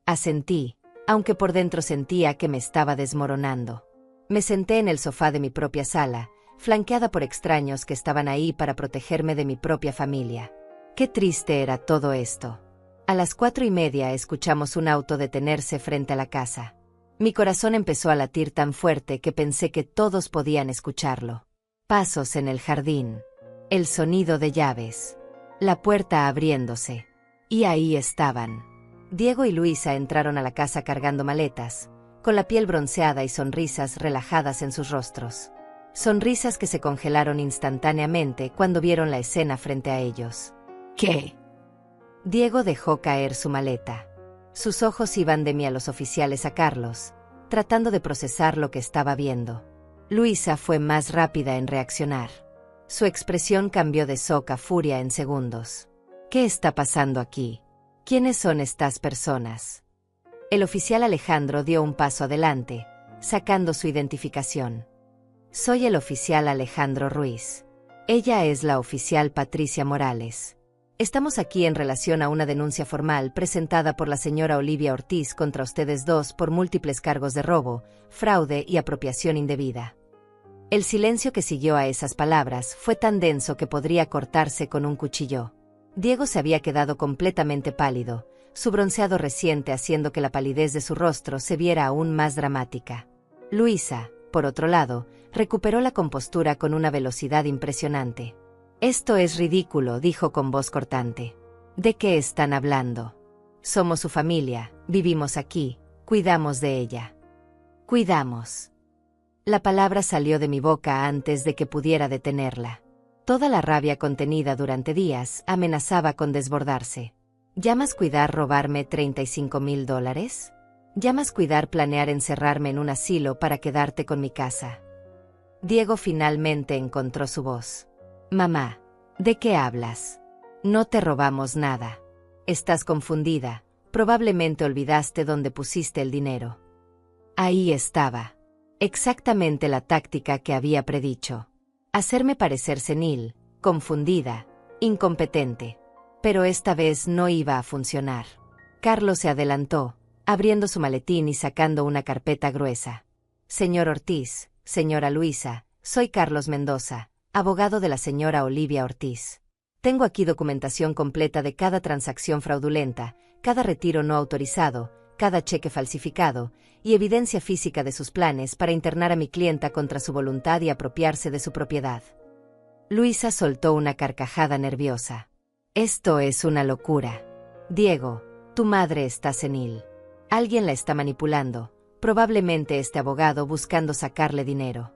Asentí, aunque por dentro sentía que me estaba desmoronando. Me senté en el sofá de mi propia sala, flanqueada por extraños que estaban ahí para protegerme de mi propia familia. Qué triste era todo esto. A las 4:30 escuchamos un auto detenerse frente a la casa. Mi corazón empezó a latir tan fuerte que pensé que todos podían escucharlo. Pasos en el jardín. El sonido de llaves. La puerta abriéndose. Y ahí estaban. Diego y Luisa entraron a la casa cargando maletas, con la piel bronceada y sonrisas relajadas en sus rostros. Sonrisas que se congelaron instantáneamente cuando vieron la escena frente a ellos. ¿Qué? Diego dejó caer su maleta. Sus ojos iban de mí a los oficiales a Carlos, tratando de procesar lo que estaba viendo. Luisa fue más rápida en reaccionar. Su expresión cambió de shock a furia en segundos. ¿Qué está pasando aquí? ¿Quiénes son estas personas? El oficial Alejandro dio un paso adelante, sacando su identificación. Soy el oficial Alejandro Ruiz. Ella es la oficial Patricia Morales. Estamos aquí en relación a una denuncia formal presentada por la señora Olivia Ortiz contra ustedes dos por múltiples cargos de robo, fraude y apropiación indebida. El silencio que siguió a esas palabras fue tan denso que podría cortarse con un cuchillo. Diego se había quedado completamente pálido, su bronceado reciente haciendo que la palidez de su rostro se viera aún más dramática. Luisa, por otro lado, recuperó la compostura con una velocidad impresionante. «Esto es ridículo», dijo con voz cortante. «¿De qué están hablando? Somos su familia, vivimos aquí, cuidamos de ella». «Cuidamos». La palabra salió de mi boca antes de que pudiera detenerla. Toda la rabia contenida durante días amenazaba con desbordarse. ¿Llamas cuidar robarme $35,000? ¿Llamas cuidar planear encerrarme en un asilo para quedarte con mi casa? Diego finalmente encontró su voz. Mamá, ¿de qué hablas? No te robamos nada. Estás confundida, probablemente olvidaste dónde pusiste el dinero. Ahí estaba. Exactamente la táctica que había predicho. Hacerme parecer senil, confundida, incompetente. Pero esta vez no iba a funcionar. Carlos se adelantó, abriendo su maletín y sacando una carpeta gruesa. Señor Ortiz, señora Luisa, soy Carlos Mendoza, abogado de la señora Olivia Ortiz. Tengo aquí documentación completa de cada transacción fraudulenta, cada retiro no autorizado, cada cheque falsificado, y evidencia física de sus planes para internar a mi clienta contra su voluntad y apropiarse de su propiedad. Luisa soltó una carcajada nerviosa. Esto es una locura. Diego, tu madre está senil. Alguien la está manipulando, probablemente este abogado buscando sacarle dinero.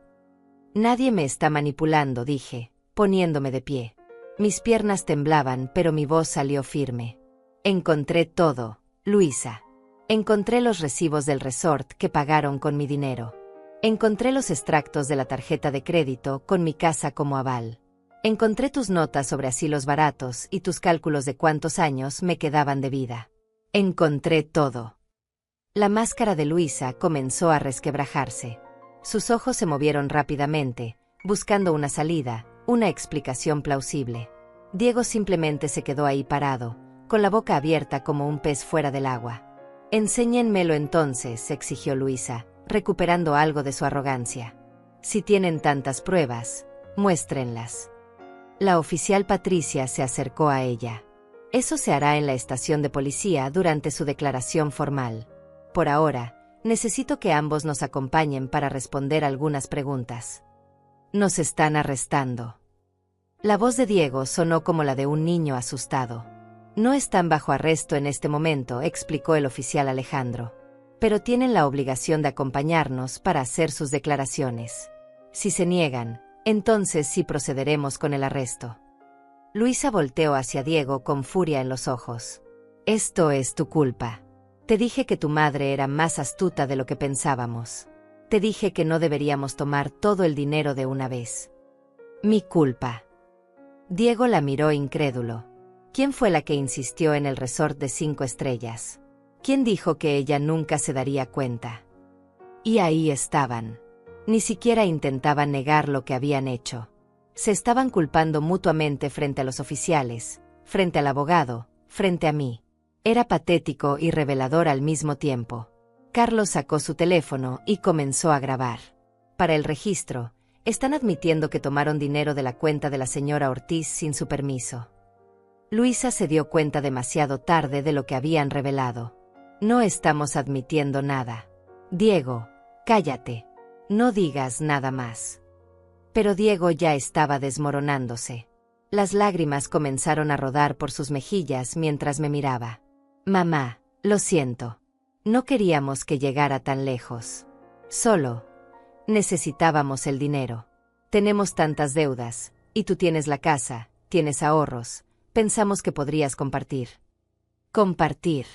Nadie me está manipulando, dije, poniéndome de pie. Mis piernas temblaban, pero mi voz salió firme. Encontré todo, Luisa. Encontré los recibos del resort que pagaron con mi dinero. Encontré los extractos de la tarjeta de crédito con mi casa como aval. Encontré tus notas sobre asilos baratos y tus cálculos de cuántos años me quedaban de vida. Encontré todo. La máscara de Luisa comenzó a resquebrajarse. Sus ojos se movieron rápidamente, buscando una salida, una explicación plausible. Diego simplemente se quedó ahí parado, con la boca abierta como un pez fuera del agua. «Enséñenmelo entonces», exigió Luisa, recuperando algo de su arrogancia. «Si tienen tantas pruebas, muéstrenlas». La oficial Patricia se acercó a ella. «Eso se hará en la estación de policía durante su declaración formal. Por ahora, necesito que ambos nos acompañen para responder algunas preguntas». «Nos están arrestando». La voz de Diego sonó como la de un niño asustado. «No están bajo arresto en este momento», explicó el oficial Alejandro. «Pero tienen la obligación de acompañarnos para hacer sus declaraciones. Si se niegan, entonces sí procederemos con el arresto». Luisa volteó hacia Diego con furia en los ojos. «Esto es tu culpa. Te dije que tu madre era más astuta de lo que pensábamos. Te dije que no deberíamos tomar todo el dinero de una vez». «Mi culpa». Diego la miró incrédulo. ¿Quién fue la que insistió en el resort de 5 estrellas? ¿Quién dijo que ella nunca se daría cuenta? Y ahí estaban. Ni siquiera intentaban negar lo que habían hecho. Se estaban culpando mutuamente frente a los oficiales, frente al abogado, frente a mí. Era patético y revelador al mismo tiempo. Carlos sacó su teléfono y comenzó a grabar. Para el registro, están admitiendo que tomaron dinero de la cuenta de la señora Ortiz sin su permiso. Luisa se dio cuenta demasiado tarde de lo que habían revelado. «No estamos admitiendo nada. Diego, cállate. No digas nada más». Pero Diego ya estaba desmoronándose. Las lágrimas comenzaron a rodar por sus mejillas mientras me miraba. «Mamá, lo siento. No queríamos que llegara tan lejos. Solo necesitábamos el dinero. Tenemos tantas deudas, y tú tienes la casa, tienes ahorros. Pensamos que podrías compartir». Compartir.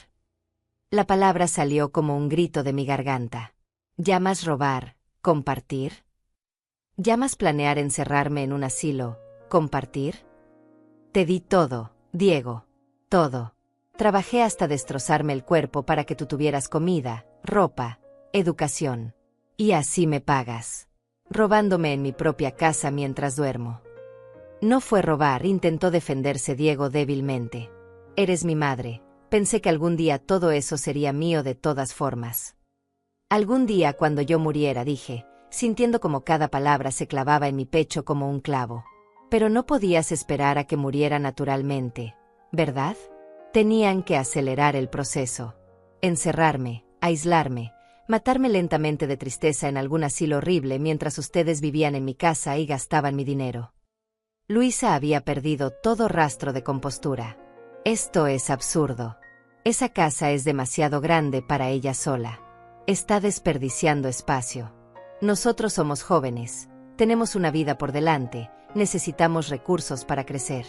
La palabra salió como un grito de mi garganta. ¿Llamas robar, compartir? ¿Llamas planear encerrarme en un asilo, compartir? Te di todo, Diego. Todo. Trabajé hasta destrozarme el cuerpo para que tú tuvieras comida, ropa, educación. Y así me pagas. Robándome en mi propia casa mientras duermo. No fue robar, intentó defenderse Diego débilmente. Eres mi madre. Pensé que algún día todo eso sería mío de todas formas. Algún día cuando yo muriera, dije, sintiendo como cada palabra se clavaba en mi pecho como un clavo. Pero no podías esperar a que muriera naturalmente, ¿verdad? Tenían que acelerar el proceso. Encerrarme, aislarme, matarme lentamente de tristeza en algún asilo horrible mientras ustedes vivían en mi casa y gastaban mi dinero. Luisa había perdido todo rastro de compostura. «Esto es absurdo. Esa casa es demasiado grande para ella sola. Está desperdiciando espacio. Nosotros somos jóvenes, tenemos una vida por delante, necesitamos recursos para crecer.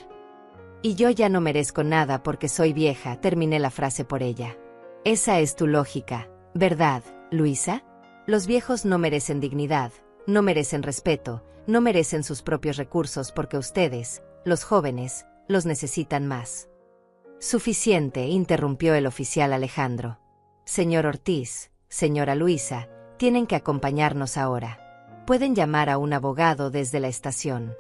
Y yo ya no merezco nada porque soy vieja», terminé la frase por ella. «Esa es tu lógica, ¿verdad, Luisa? Los viejos no merecen dignidad, no merecen respeto, no merecen sus propios recursos porque ustedes, los jóvenes, los necesitan más». «Suficiente», interrumpió el oficial Alejandro. «Señor Ortiz, señora Luisa, tienen que acompañarnos ahora. Pueden llamar a un abogado desde la estación».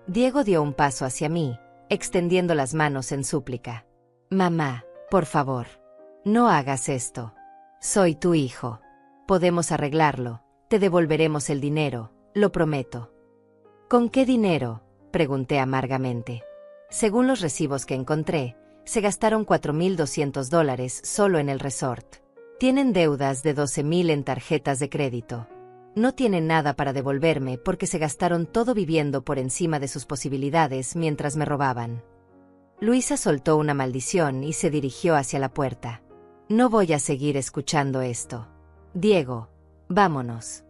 Diego dio un paso hacia mí, extendiendo las manos en súplica. «Mamá, por favor, no hagas esto. Soy tu hijo. Podemos arreglarlo, te devolveremos el dinero, lo prometo». «¿Con qué dinero?», pregunté amargamente. Según los recibos que encontré, se gastaron $4,200 solo en el resort. Tienen deudas de $12,000 en tarjetas de crédito. No tienen nada para devolverme porque se gastaron todo viviendo por encima de sus posibilidades mientras me robaban. Luisa soltó una maldición y se dirigió hacia la puerta. «No voy a seguir escuchando esto. Diego, vámonos».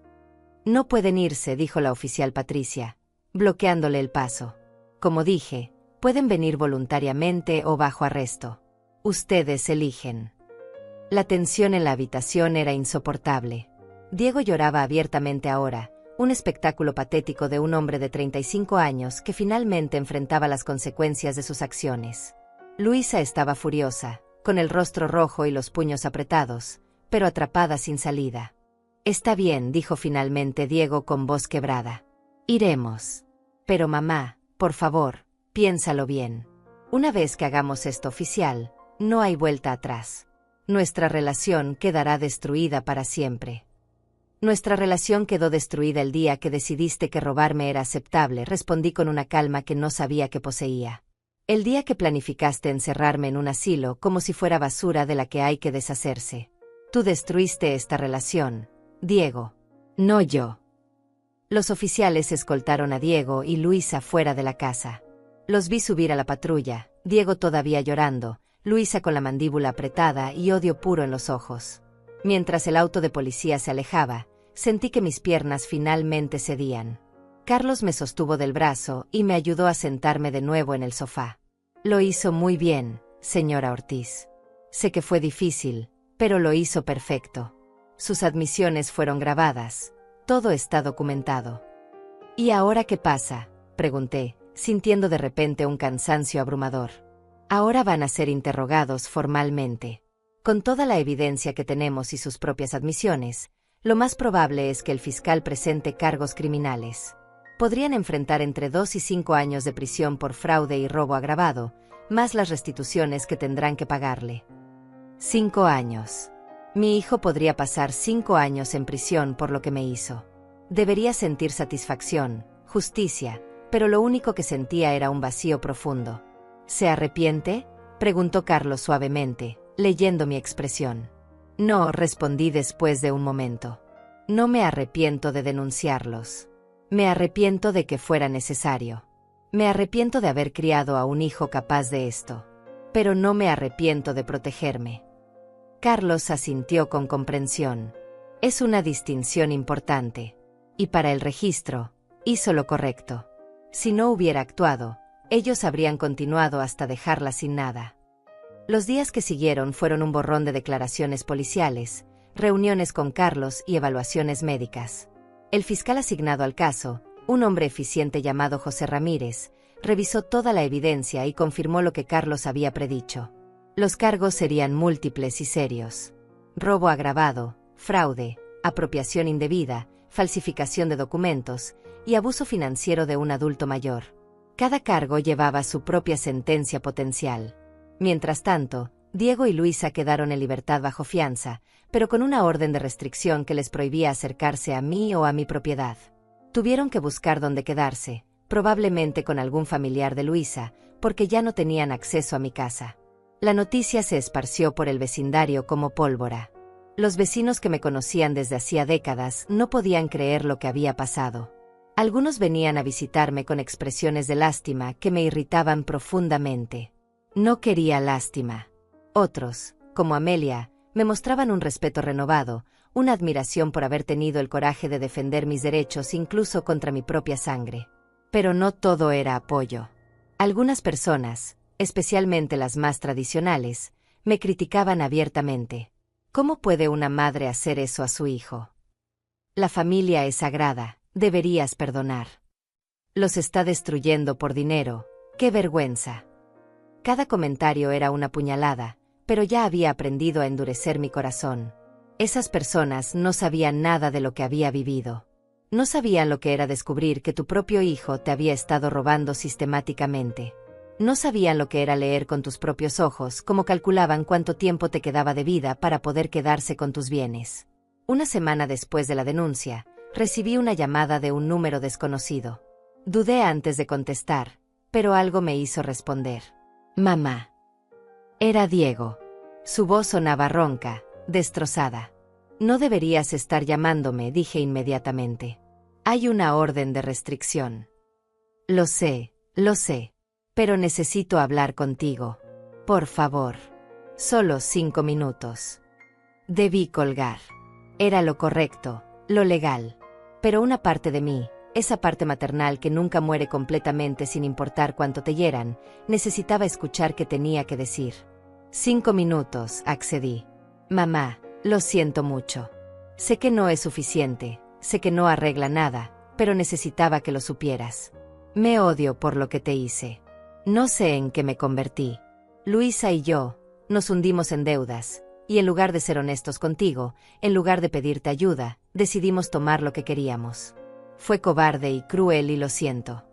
«No pueden irse», dijo la oficial Patricia, bloqueándole el paso. «Como dije, pueden venir voluntariamente o bajo arresto. Ustedes eligen». La tensión en la habitación era insoportable. Diego lloraba abiertamente ahora, un espectáculo patético de un hombre de 35 años que finalmente enfrentaba las consecuencias de sus acciones. Luisa estaba furiosa, con el rostro rojo y los puños apretados, pero atrapada sin salida. «Está bien», dijo finalmente Diego con voz quebrada. Iremos. Pero mamá, por favor, piénsalo bien. Una vez que hagamos esto oficial, no hay vuelta atrás. Nuestra relación quedará destruida para siempre. Nuestra relación quedó destruida el día que decidiste que robarme era aceptable, respondí con una calma que no sabía que poseía. El día que planificaste encerrarme en un asilo como si fuera basura de la que hay que deshacerse. Tú destruiste esta relación, Diego. No yo. Los oficiales escoltaron a Diego y Luisa fuera de la casa. Los vi subir a la patrulla, Diego todavía llorando, Luisa con la mandíbula apretada y odio puro en los ojos. Mientras el auto de policía se alejaba, sentí que mis piernas finalmente cedían. Carlos me sostuvo del brazo y me ayudó a sentarme de nuevo en el sofá. Lo hizo muy bien, señora Ortiz. Sé que fue difícil, pero lo hizo perfecto. Sus admisiones fueron grabadas. Todo está documentado. ¿Y ahora qué pasa?, pregunté, sintiendo de repente un cansancio abrumador. Ahora van a ser interrogados formalmente. Con toda la evidencia que tenemos y sus propias admisiones, lo más probable es que el fiscal presente cargos criminales. Podrían enfrentar entre 2 y 5 años de prisión por fraude y robo agravado, más las restituciones que tendrán que pagarle. 5 años. Mi hijo podría pasar 5 años en prisión por lo que me hizo. Debería sentir satisfacción, justicia, pero lo único que sentía era un vacío profundo. ¿Se arrepiente?, preguntó Carlos suavemente, leyendo mi expresión. No, respondí después de un momento. No me arrepiento de denunciarlos. Me arrepiento de que fuera necesario. Me arrepiento de haber criado a un hijo capaz de esto. Pero no me arrepiento de protegerme. Carlos asintió con comprensión. Es una distinción importante. Y para el registro, hizo lo correcto. Si no hubiera actuado, ellos habrían continuado hasta dejarla sin nada. Los días que siguieron fueron un borrón de declaraciones policiales, reuniones con Carlos y evaluaciones médicas. El fiscal asignado al caso, un hombre eficiente llamado José Ramírez, revisó toda la evidencia y confirmó lo que Carlos había predicho. Los cargos serían múltiples y serios. Robo agravado, fraude, apropiación indebida, falsificación de documentos y abuso financiero de un adulto mayor. Cada cargo llevaba su propia sentencia potencial. Mientras tanto, Diego y Luisa quedaron en libertad bajo fianza, pero con una orden de restricción que les prohibía acercarse a mí o a mi propiedad. Tuvieron que buscar dónde quedarse, probablemente con algún familiar de Luisa, porque ya no tenían acceso a mi casa. La noticia se esparció por el vecindario como pólvora. Los vecinos que me conocían desde hacía décadas no podían creer lo que había pasado. Algunos venían a visitarme con expresiones de lástima que me irritaban profundamente. No quería lástima. Otros, como Amelia, me mostraban un respeto renovado, una admiración por haber tenido el coraje de defender mis derechos incluso contra mi propia sangre. Pero no todo era apoyo. Algunas personas, especialmente las más tradicionales, me criticaban abiertamente. ¿Cómo puede una madre hacer eso a su hijo? La familia es sagrada, deberías perdonar. Los está destruyendo por dinero, ¡qué vergüenza! Cada comentario era una puñalada, pero ya había aprendido a endurecer mi corazón. Esas personas no sabían nada de lo que había vivido. No sabían lo que era descubrir que tu propio hijo te había estado robando sistemáticamente. No sabían lo que era leer con tus propios ojos cómo calculaban cuánto tiempo te quedaba de vida para poder quedarse con tus bienes. Una semana después de la denuncia, recibí una llamada de un número desconocido. Dudé antes de contestar, pero algo me hizo responder. Mamá. Era Diego. Su voz sonaba ronca, destrozada. No deberías estar llamándome, dije inmediatamente. Hay una orden de restricción. Lo sé, pero necesito hablar contigo. Por favor. Solo 5 minutos. Debí colgar. Era lo correcto, lo legal. Pero una parte de mí, esa parte maternal que nunca muere completamente sin importar cuánto te hieran, necesitaba escuchar qué tenía que decir. 5 minutos, accedí. Mamá, lo siento mucho. Sé que no es suficiente, sé que no arregla nada, pero necesitaba que lo supieras. Me odio por lo que te hice. No sé en qué me convertí. Luisa y yo nos hundimos en deudas, y en lugar de ser honestos contigo, en lugar de pedirte ayuda, decidimos tomar lo que queríamos. Fue cobarde y cruel y lo siento.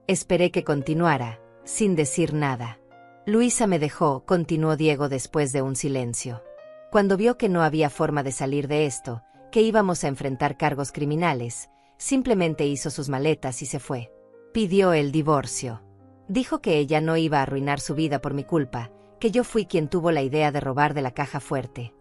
Esperé que continuara, sin decir nada. Luisa me dejó, continuó Diego después de un silencio. Cuando vio que no había forma de salir de esto, que íbamos a enfrentar cargos criminales, simplemente hizo sus maletas y se fue. Pidió el divorcio. Dijo que ella no iba a arruinar su vida por mi culpa, que yo fui quien tuvo la idea de robar de la caja fuerte.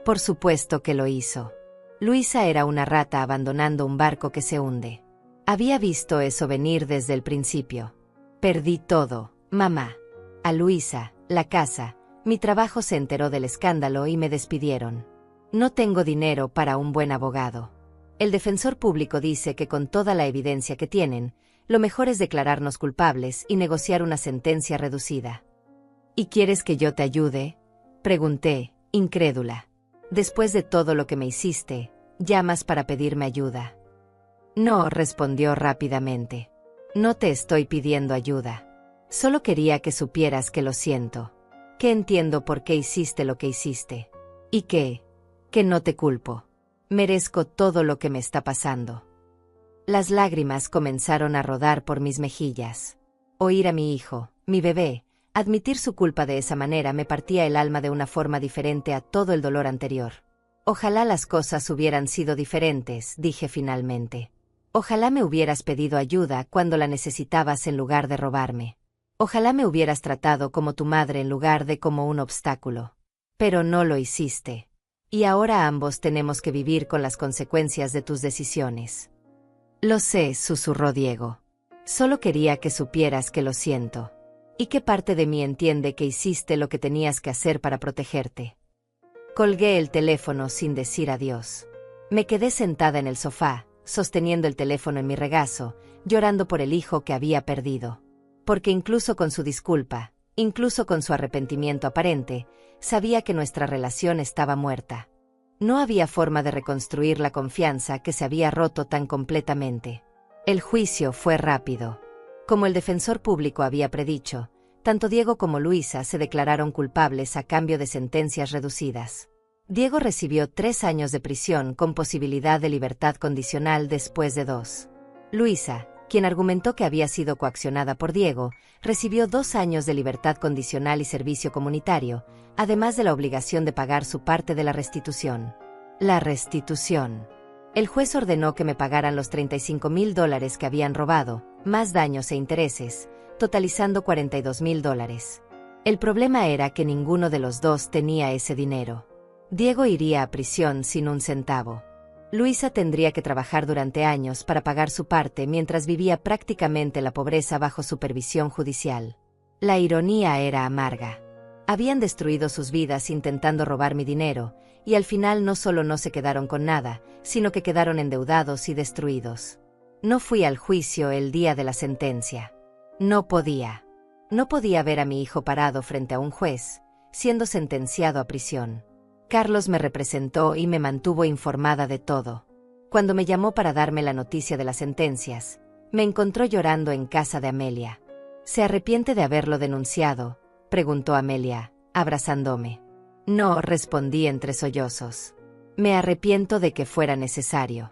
Por supuesto que lo hizo. Luisa era una rata abandonando un barco que se hunde. Había visto eso venir desde el principio. Perdí todo, mamá. A Luisa, la casa, mi trabajo se enteró del escándalo y me despidieron. No tengo dinero para un buen abogado. El defensor público dice que con toda la evidencia que tienen, lo mejor es declararnos culpables y negociar una sentencia reducida. ¿Y quieres que yo te ayude?, pregunté, incrédula. Después de todo lo que me hiciste, ¿llamas para pedirme ayuda? No, respondió rápidamente. No te estoy pidiendo ayuda. Solo quería que supieras que lo siento. Que entiendo por qué hiciste lo que hiciste. Y que no te culpo. Merezco todo lo que me está pasando. Las lágrimas comenzaron a rodar por mis mejillas. Oír a mi hijo, mi bebé, admitir su culpa de esa manera me partía el alma de una forma diferente a todo el dolor anterior. Ojalá las cosas hubieran sido diferentes, dije finalmente. Ojalá me hubieras pedido ayuda cuando la necesitabas en lugar de robarme. Ojalá me hubieras tratado como tu madre en lugar de como un obstáculo. Pero no lo hiciste. Y ahora ambos tenemos que vivir con las consecuencias de tus decisiones. Lo sé, susurró Diego. Solo quería que supieras que lo siento. ¿Y qué parte de mí entiende que hiciste lo que tenías que hacer para protegerte? Colgué el teléfono sin decir adiós. Me quedé sentada en el sofá, sosteniendo el teléfono en mi regazo, llorando por el hijo que había perdido. Porque incluso con su disculpa, incluso con su arrepentimiento aparente, sabía que nuestra relación estaba muerta. No había forma de reconstruir la confianza que se había roto tan completamente. El juicio fue rápido. Como el defensor público había predicho, tanto Diego como Luisa se declararon culpables a cambio de sentencias reducidas. Diego recibió 3 años de prisión con posibilidad de libertad condicional después de 2. Luisa, quien argumentó que había sido coaccionada por Diego, recibió 2 años de libertad condicional y servicio comunitario, además de la obligación de pagar su parte de la restitución. La restitución. El juez ordenó que me pagaran los $35,000 que habían robado, más daños e intereses, totalizando $42,000. El problema era que ninguno de los dos tenía ese dinero. Diego iría a prisión sin un centavo. Luisa tendría que trabajar durante años para pagar su parte mientras vivía prácticamente la pobreza bajo supervisión judicial. La ironía era amarga. Habían destruido sus vidas intentando robar mi dinero, y al final no solo no se quedaron con nada, sino que quedaron endeudados y destruidos. No fui al juicio el día de la sentencia. No podía. No podía ver a mi hijo parado frente a un juez, siendo sentenciado a prisión. Carlos me representó y me mantuvo informada de todo. Cuando me llamó para darme la noticia de las sentencias, me encontró llorando en casa de Amelia. ¿Se arrepiente de haberlo denunciado?, preguntó Amelia, abrazándome. No, respondí entre sollozos. Me arrepiento de que fuera necesario.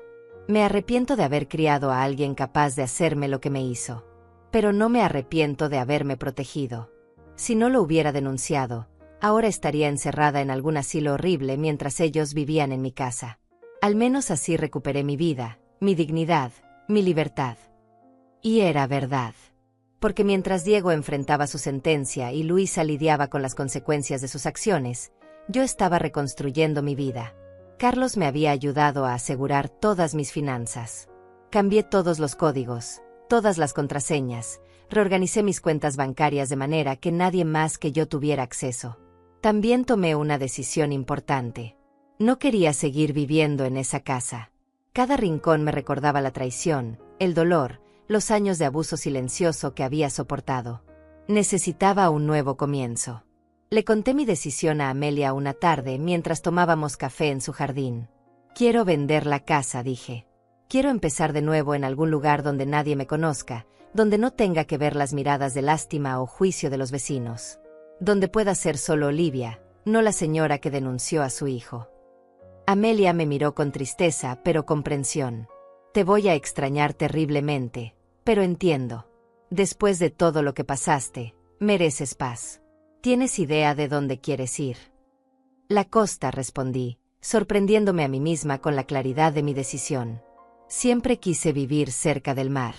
Me arrepiento de haber criado a alguien capaz de hacerme lo que me hizo. Pero no me arrepiento de haberme protegido. Si no lo hubiera denunciado, ahora estaría encerrada en algún asilo horrible mientras ellos vivían en mi casa. Al menos así recuperé mi vida, mi dignidad, mi libertad. Y era verdad. Porque mientras Diego enfrentaba su sentencia y Luisa lidiaba con las consecuencias de sus acciones, yo estaba reconstruyendo mi vida. Carlos me había ayudado a asegurar todas mis finanzas. Cambié todos los códigos, todas las contraseñas, reorganicé mis cuentas bancarias de manera que nadie más que yo tuviera acceso. También tomé una decisión importante. No quería seguir viviendo en esa casa. Cada rincón me recordaba la traición, el dolor, los años de abuso silencioso que había soportado. Necesitaba un nuevo comienzo. Le conté mi decisión a Amelia una tarde mientras tomábamos café en su jardín. Quiero vender la casa, dije. Quiero empezar de nuevo en algún lugar donde nadie me conozca, donde no tenga que ver las miradas de lástima o juicio de los vecinos. Donde pueda ser solo Olivia, no la señora que denunció a su hijo. Amelia me miró con tristeza pero comprensión. Te voy a extrañar terriblemente, pero entiendo. Después de todo lo que pasaste, mereces paz. ¿Tienes idea de dónde quieres ir? La costa, respondí, sorprendiéndome a mí misma con la claridad de mi decisión. Siempre quise vivir cerca del mar.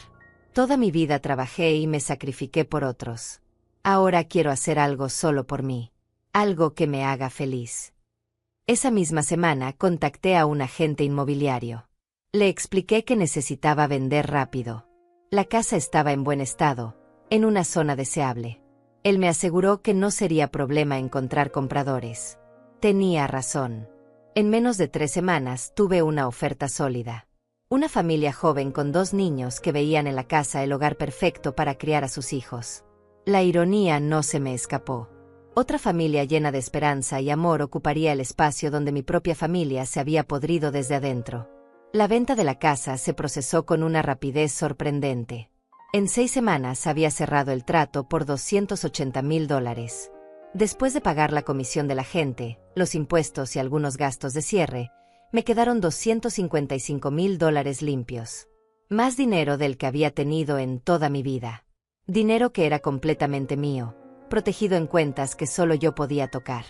Toda mi vida trabajé y me sacrifiqué por otros. Ahora quiero hacer algo solo por mí. Algo que me haga feliz. Esa misma semana contacté a un agente inmobiliario. Le expliqué que necesitaba vender rápido. La casa estaba en buen estado, en una zona deseable. Él me aseguró que no sería problema encontrar compradores. Tenía razón. En menos de 3 semanas tuve una oferta sólida. Una familia joven con 2 niños que veían en la casa el hogar perfecto para criar a sus hijos. La ironía no se me escapó. Otra familia llena de esperanza y amor ocuparía el espacio donde mi propia familia se había podrido desde adentro. La venta de la casa se procesó con una rapidez sorprendente. En 6 semanas había cerrado el trato por $280,000. Después de pagar la comisión del agente, los impuestos y algunos gastos de cierre, me quedaron $255,000 limpios. Más dinero del que había tenido en toda mi vida. Dinero que era completamente mío, protegido en cuentas que solo yo podía tocar.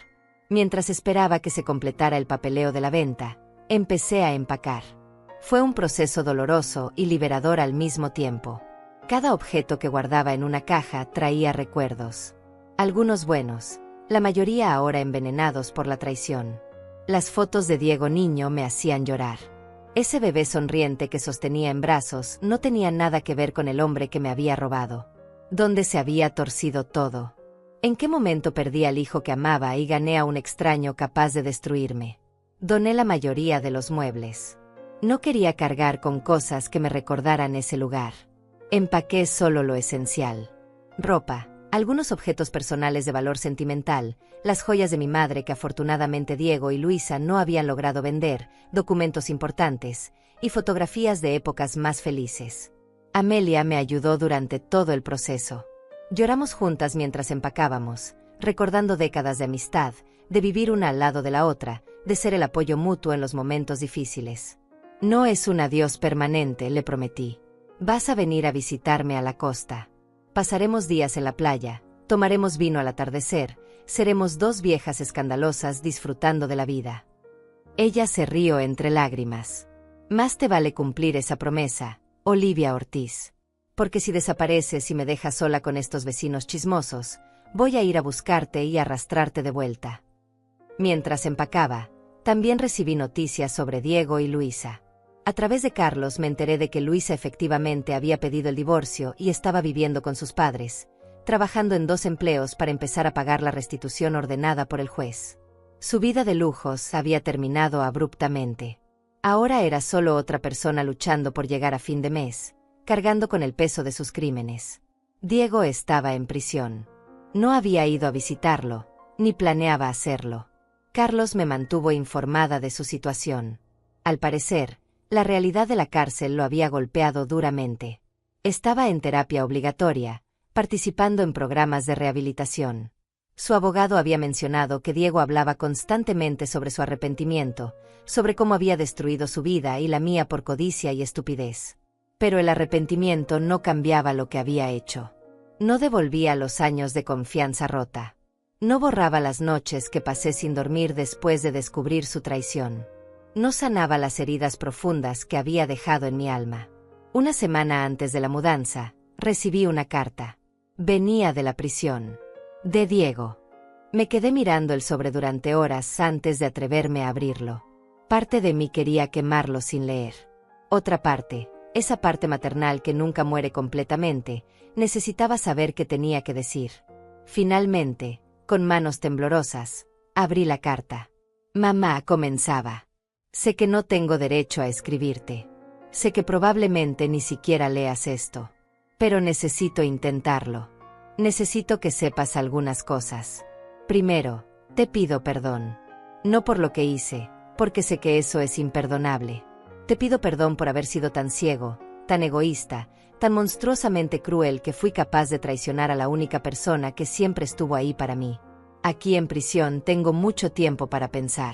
Mientras esperaba que se completara el papeleo de la venta, empecé a empacar. Fue un proceso doloroso y liberador al mismo tiempo. Cada objeto que guardaba en una caja traía recuerdos. Algunos buenos, la mayoría ahora envenenados por la traición. Las fotos de Diego niño me hacían llorar. Ese bebé sonriente que sostenía en brazos no tenía nada que ver con el hombre que me había robado. ¿Dónde se había torcido todo? ¿En qué momento perdí al hijo que amaba y gané a un extraño capaz de destruirme? Doné la mayoría de los muebles. No quería cargar con cosas que me recordaran ese lugar. Empaqué solo lo esencial. Ropa, algunos objetos personales de valor sentimental, las joyas de mi madre que afortunadamente Diego y Luisa no habían logrado vender, documentos importantes, y fotografías de épocas más felices. Amelia me ayudó durante todo el proceso. Lloramos juntas mientras empacábamos, recordando décadas de amistad, de vivir una al lado de la otra, de ser el apoyo mutuo en los momentos difíciles. No es un adiós permanente, le prometí. Vas a venir a visitarme a la costa. Pasaremos días en la playa, tomaremos vino al atardecer, seremos 2 viejas escandalosas disfrutando de la vida. Ella se rió entre lágrimas. Más te vale cumplir esa promesa, Olivia Ortiz. Porque si desapareces y me dejas sola con estos vecinos chismosos, voy a ir a buscarte y arrastrarte de vuelta. Mientras empacaba, también recibí noticias sobre Diego y Luisa. A través de Carlos me enteré de que Luisa efectivamente había pedido el divorcio y estaba viviendo con sus padres, trabajando en 2 empleos para empezar a pagar la restitución ordenada por el juez. Su vida de lujos había terminado abruptamente. Ahora era solo otra persona luchando por llegar a fin de mes, cargando con el peso de sus crímenes. Diego estaba en prisión. No había ido a visitarlo, ni planeaba hacerlo. Carlos me mantuvo informada de su situación. Al parecer, la realidad de la cárcel lo había golpeado duramente. Estaba en terapia obligatoria, participando en programas de rehabilitación. Su abogado había mencionado que Diego hablaba constantemente sobre su arrepentimiento, sobre cómo había destruido su vida y la mía por codicia y estupidez. Pero el arrepentimiento no cambiaba lo que había hecho. No devolvía los años de confianza rota. No borraba las noches que pasé sin dormir después de descubrir su traición. No sanaba las heridas profundas que había dejado en mi alma. Una semana antes de la mudanza, recibí una carta. Venía de la prisión. De Diego. Me quedé mirando el sobre durante horas antes de atreverme a abrirlo. Parte de mí quería quemarlo sin leer. Otra parte, esa parte maternal que nunca muere completamente, necesitaba saber qué tenía que decir. Finalmente, con manos temblorosas, abrí la carta. Mamá, comenzaba. Sé que no tengo derecho a escribirte. Sé que probablemente ni siquiera leas esto. Pero necesito intentarlo. Necesito que sepas algunas cosas. Primero, te pido perdón. No por lo que hice, porque sé que eso es imperdonable. Te pido perdón por haber sido tan ciego, tan egoísta, tan monstruosamente cruel que fui capaz de traicionar a la única persona que siempre estuvo ahí para mí. Aquí en prisión tengo mucho tiempo para pensar.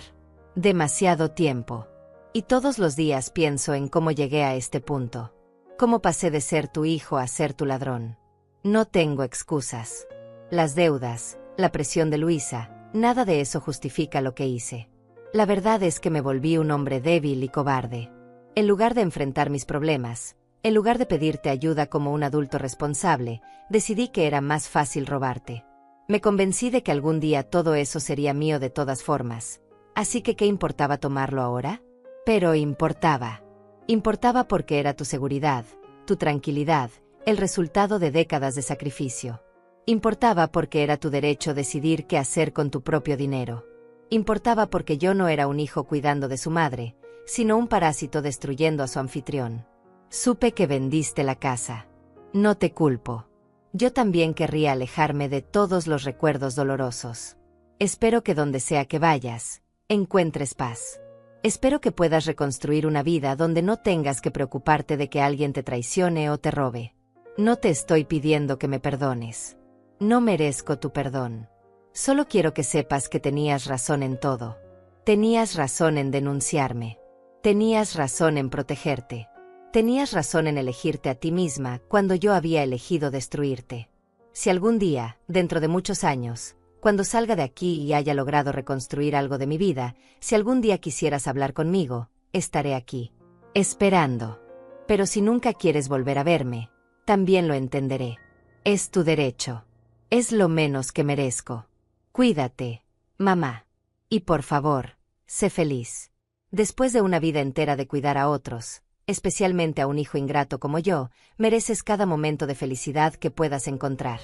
Demasiado tiempo. Y todos los días pienso en cómo llegué a este punto. Cómo pasé de ser tu hijo a ser tu ladrón. No tengo excusas. Las deudas, la presión de Luisa, nada de eso justifica lo que hice. La verdad es que me volví un hombre débil y cobarde. En lugar de enfrentar mis problemas, en lugar de pedirte ayuda como un adulto responsable, decidí que era más fácil robarte. Me convencí de que algún día todo eso sería mío de todas formas. Así que ¿qué importaba tomarlo ahora? Pero importaba. Importaba porque era tu seguridad, tu tranquilidad, el resultado de décadas de sacrificio. Importaba porque era tu derecho decidir qué hacer con tu propio dinero. Importaba porque yo no era un hijo cuidando de su madre, sino un parásito destruyendo a su anfitrión. Supe que vendiste la casa. No te culpo. Yo también querría alejarme de todos los recuerdos dolorosos. Espero que donde sea que vayas, encuentres paz. Espero que puedas reconstruir una vida donde no tengas que preocuparte de que alguien te traicione o te robe. No te estoy pidiendo que me perdones. No merezco tu perdón. Solo quiero que sepas que tenías razón en todo. Tenías razón en denunciarme. Tenías razón en protegerte. Tenías razón en elegirte a ti misma cuando yo había elegido destruirte. Si algún día, dentro de muchos años, cuando salga de aquí y haya logrado reconstruir algo de mi vida, si algún día quisieras hablar conmigo, estaré aquí, esperando. Pero si nunca quieres volver a verme, también lo entenderé. Es tu derecho. Es lo menos que merezco. Cuídate, mamá. Y por favor, sé feliz. Después de una vida entera de cuidar a otros, especialmente a un hijo ingrato como yo, mereces cada momento de felicidad que puedas encontrar.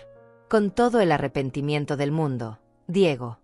Con todo el arrepentimiento del mundo, Diego.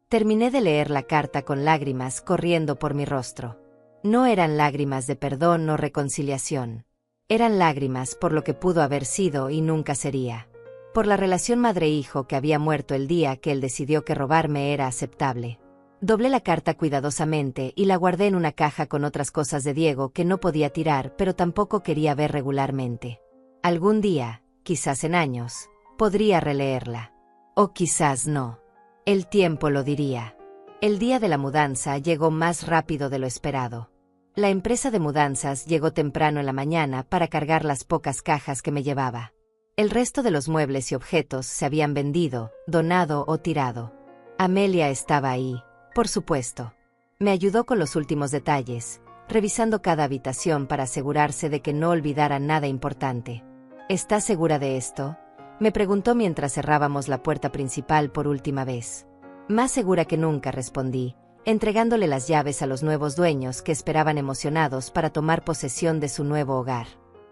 Terminé de leer la carta con lágrimas corriendo por mi rostro. No eran lágrimas de perdón o reconciliación. Eran lágrimas por lo que pudo haber sido y nunca sería. Por la relación madre-hijo que había muerto el día que él decidió que robarme era aceptable. Doblé la carta cuidadosamente y la guardé en una caja con otras cosas de Diego que no podía tirar pero tampoco quería ver regularmente. Algún día, quizás en años, podría releerla. O quizás no. El tiempo lo diría. El día de la mudanza llegó más rápido de lo esperado. La empresa de mudanzas llegó temprano en la mañana para cargar las pocas cajas que me llevaba. El resto de los muebles y objetos se habían vendido, donado o tirado. Amelia estaba ahí, por supuesto. Me ayudó con los últimos detalles, revisando cada habitación para asegurarse de que no olvidara nada importante. ¿Estás segura de esto?, me preguntó mientras cerrábamos la puerta principal por última vez. Más segura que nunca, respondí, entregándole las llaves a los nuevos dueños que esperaban emocionados para tomar posesión de su nuevo hogar.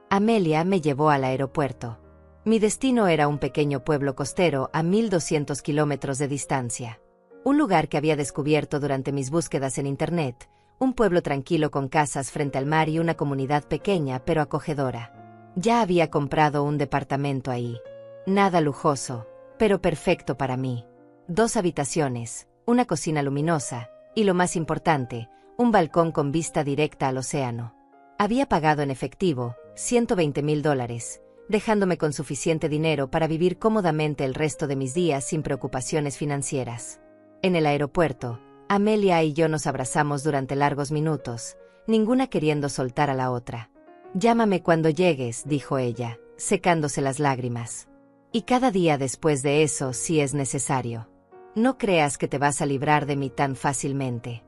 Amelia me llevó al aeropuerto. Mi destino era un pequeño pueblo costero a 1200 kilómetros de distancia. Un lugar que había descubierto durante mis búsquedas en Internet, un pueblo tranquilo con casas frente al mar y una comunidad pequeña pero acogedora. Ya había comprado un departamento ahí. Nada lujoso, pero perfecto para mí. 2 habitaciones, una cocina luminosa, y lo más importante, un balcón con vista directa al océano. Había pagado en efectivo, $120,000, dejándome con suficiente dinero para vivir cómodamente el resto de mis días sin preocupaciones financieras. En el aeropuerto, Amelia y yo nos abrazamos durante largos minutos, ninguna queriendo soltar a la otra. «Llámame cuando llegues», dijo ella, secándose las lágrimas. «Y cada día después de eso si es necesario. No creas que te vas a librar de mí tan fácilmente».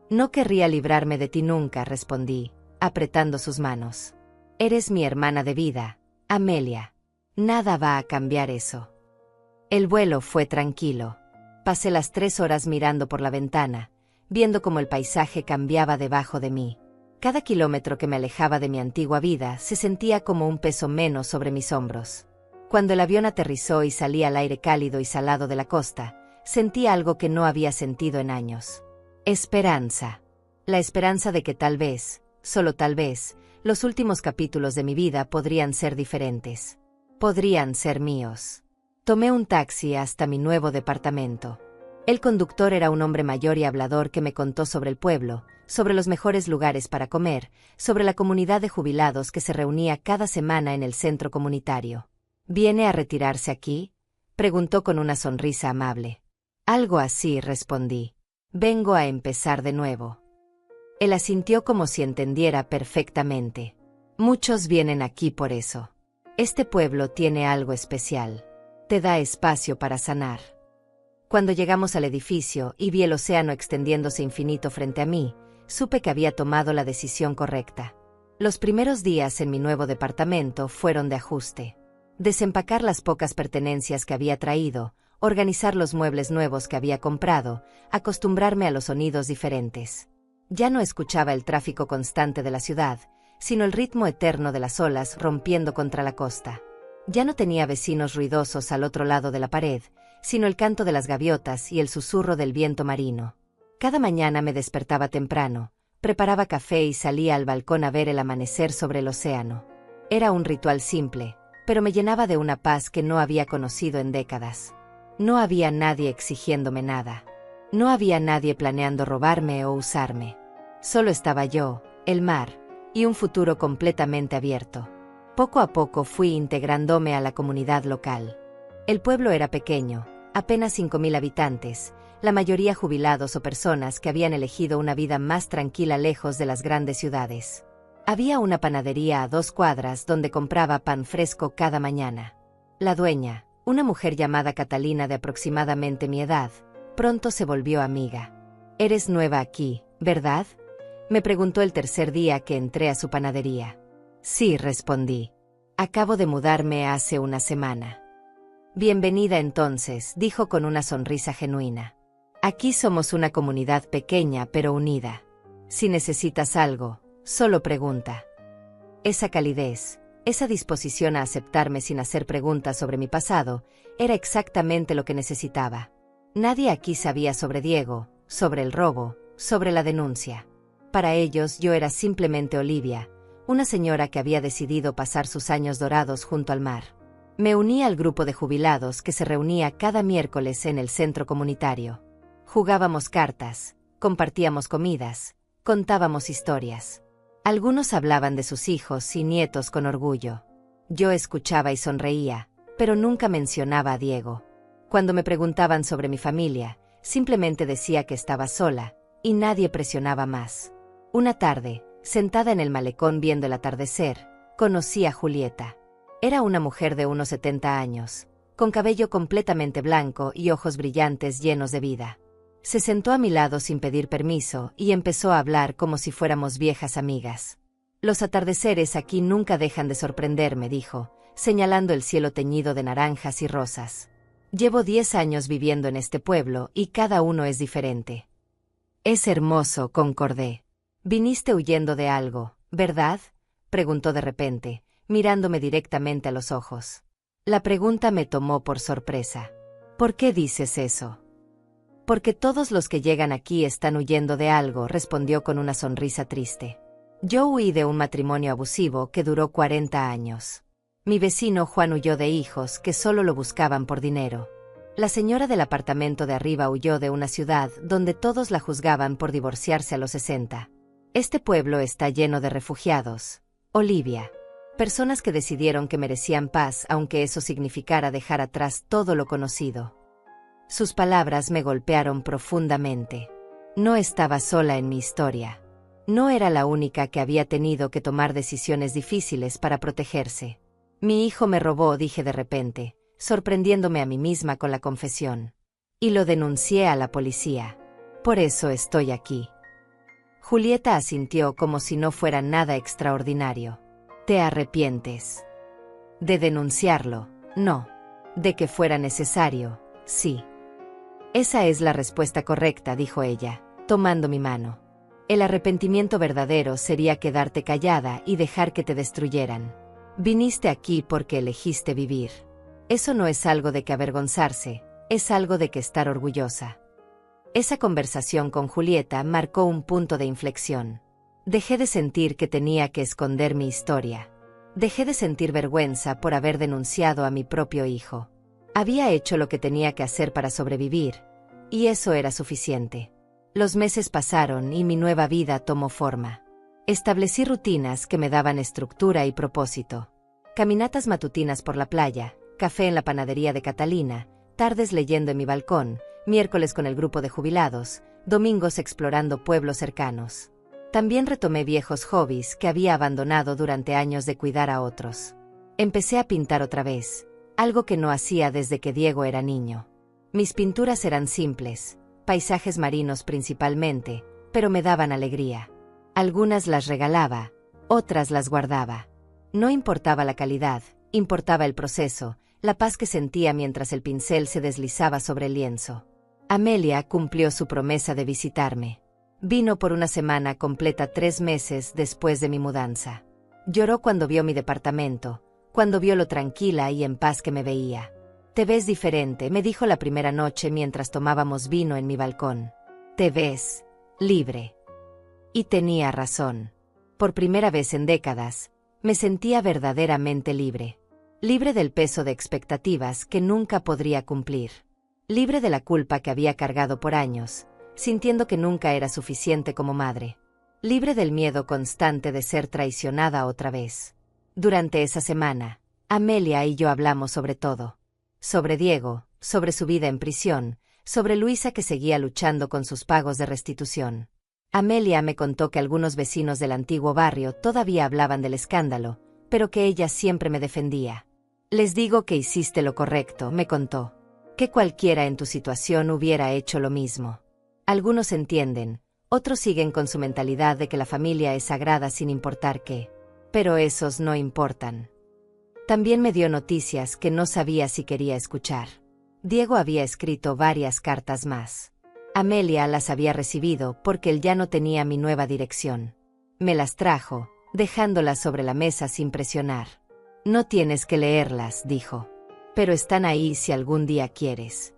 «No querría librarme de ti nunca», respondí, apretando sus manos. «Eres mi hermana de vida, Amelia. Nada va a cambiar eso». El vuelo fue tranquilo. Pasé las 3 horas mirando por la ventana, viendo cómo el paisaje cambiaba debajo de mí. Cada kilómetro que me alejaba de mi antigua vida se sentía como un peso menos sobre mis hombros. Cuando el avión aterrizó y salí al aire cálido y salado de la costa, sentí algo que no había sentido en años. Esperanza. La esperanza de que tal vez, solo tal vez, los últimos capítulos de mi vida podrían ser diferentes. Podrían ser míos. Tomé un taxi hasta mi nuevo departamento. El conductor era un hombre mayor y hablador que me contó sobre el pueblo, sobre los mejores lugares para comer, sobre la comunidad de jubilados que se reunía cada semana en el centro comunitario. «¿Viene a retirarse aquí?», preguntó con una sonrisa amable. «Algo así», respondí. «Vengo a empezar de nuevo». Él asintió como si entendiera perfectamente. Muchos vienen aquí por eso. Este pueblo tiene algo especial. Te da espacio para sanar. Cuando llegamos al edificio y vi el océano extendiéndose infinito frente a mí, supe que había tomado la decisión correcta. Los primeros días en mi nuevo departamento fueron de ajuste. Desempacar las pocas pertenencias que había traído, organizar los muebles nuevos que había comprado, acostumbrarme a los sonidos diferentes. Ya no escuchaba el tráfico constante de la ciudad, sino el ritmo eterno de las olas rompiendo contra la costa. Ya no tenía vecinos ruidosos al otro lado de la pared, sino el canto de las gaviotas y el susurro del viento marino. Cada mañana me despertaba temprano, preparaba café y salía al balcón a ver el amanecer sobre el océano. Era un ritual simple, pero me llenaba de una paz que no había conocido en décadas. No había nadie exigiéndome nada. No había nadie planeando robarme o usarme. Solo estaba yo, el mar, y un futuro completamente abierto. Poco a poco fui integrándome a la comunidad local. El pueblo era pequeño, apenas 5,000 habitantes, la mayoría jubilados o personas que habían elegido una vida más tranquila lejos de las grandes ciudades. Había una panadería a 2 cuadras donde compraba pan fresco cada mañana. La dueña, una mujer llamada Catalina de aproximadamente mi edad, pronto se volvió amiga. «Eres nueva aquí, ¿verdad?», me preguntó el tercer día que entré a su panadería. «Sí», respondí. «Acabo de mudarme hace una semana». «Bienvenida entonces», dijo con una sonrisa genuina. «Aquí somos una comunidad pequeña pero unida. Si necesitas algo, solo pregunta». Esa calidez, esa disposición a aceptarme sin hacer preguntas sobre mi pasado, era exactamente lo que necesitaba. Nadie aquí sabía sobre Diego, sobre el robo, sobre la denuncia. Para ellos yo era simplemente Olivia, una señora que había decidido pasar sus años dorados junto al mar. Me uní al grupo de jubilados que se reunía cada miércoles en el centro comunitario. Jugábamos cartas, compartíamos comidas, contábamos historias. Algunos hablaban de sus hijos y nietos con orgullo. Yo escuchaba y sonreía, pero nunca mencionaba a Diego. Cuando me preguntaban sobre mi familia, simplemente decía que estaba sola, y nadie presionaba más. Una tarde, sentada en el malecón viendo el atardecer, conocí a Julieta. Era una mujer de unos 70 años, con cabello completamente blanco y ojos brillantes llenos de vida. Se sentó a mi lado sin pedir permiso y empezó a hablar como si fuéramos viejas amigas. «Los atardeceres aquí nunca dejan de sorprenderme», dijo, señalando el cielo teñido de naranjas y rosas. «Llevo 10 años viviendo en este pueblo y cada uno es diferente». «Es hermoso», concordé. «Viniste huyendo de algo, ¿verdad?», preguntó de repente, mirándome directamente a los ojos. La pregunta me tomó por sorpresa. «¿Por qué dices eso?». «Porque todos los que llegan aquí están huyendo de algo», respondió con una sonrisa triste. «Yo huí de un matrimonio abusivo que duró 40 años. Mi vecino Juan huyó de hijos que solo lo buscaban por dinero. La señora del apartamento de arriba huyó de una ciudad donde todos la juzgaban por divorciarse a los 60. Este pueblo está lleno de refugiados, Olivia. Personas que decidieron que merecían paz aunque eso significara dejar atrás todo lo conocido». Sus palabras me golpearon profundamente. No estaba sola en mi historia. No era la única que había tenido que tomar decisiones difíciles para protegerse. «Mi hijo me robó», dije de repente, sorprendiéndome a mí misma con la confesión. «Y lo denuncié a la policía. Por eso estoy aquí». Julieta asintió como si no fuera nada extraordinario. «¿Te arrepientes?». «De denunciarlo, no. De que fuera necesario, sí». «Esa es la respuesta correcta», dijo ella, tomando mi mano. «El arrepentimiento verdadero sería quedarte callada y dejar que te destruyeran. Viniste aquí porque elegiste vivir. Eso no es algo de que avergonzarse, es algo de que estar orgullosa». Esa conversación con Julieta marcó un punto de inflexión. Dejé de sentir que tenía que esconder mi historia. Dejé de sentir vergüenza por haber denunciado a mi propio hijo. Había hecho lo que tenía que hacer para sobrevivir, y eso era suficiente. Los meses pasaron y mi nueva vida tomó forma. Establecí rutinas que me daban estructura y propósito. Caminatas matutinas por la playa, café en la panadería de Catalina, tardes leyendo en mi balcón, miércoles con el grupo de jubilados, domingos explorando pueblos cercanos. También retomé viejos hobbies que había abandonado durante años de cuidar a otros. Empecé a pintar otra vez, algo que no hacía desde que Diego era niño. Mis pinturas eran simples, paisajes marinos principalmente, pero me daban alegría. Algunas las regalaba, otras las guardaba. No importaba la calidad, importaba el proceso, la paz que sentía mientras el pincel se deslizaba sobre el lienzo. Amelia cumplió su promesa de visitarme. Vino por una semana completa 3 meses después de mi mudanza. Lloró cuando vio mi departamento, cuando vio lo tranquila y en paz que me veía. «Te ves diferente», me dijo la primera noche mientras tomábamos vino en mi balcón. «Te ves libre». Y tenía razón. Por primera vez en décadas, me sentía verdaderamente libre. Libre del peso de expectativas que nunca podría cumplir. Libre de la culpa que había cargado por años, sintiendo que nunca era suficiente como madre. Libre del miedo constante de ser traicionada otra vez. Durante esa semana, Amelia y yo hablamos sobre todo. Sobre Diego, sobre su vida en prisión, sobre Luisa que seguía luchando con sus pagos de restitución. Amelia me contó que algunos vecinos del antiguo barrio todavía hablaban del escándalo, pero que ella siempre me defendía. «Les digo que hiciste lo correcto», me contó. «Que cualquiera en tu situación hubiera hecho lo mismo». Algunos entienden, otros siguen con su mentalidad de que la familia es sagrada sin importar qué. Pero esos no importan. También me dio noticias que no sabía si quería escuchar. Diego había escrito varias cartas más. Amelia las había recibido porque él ya no tenía mi nueva dirección. Me las trajo, dejándolas sobre la mesa sin presionar. «No tienes que leerlas», dijo. «Pero están ahí si algún día quieres».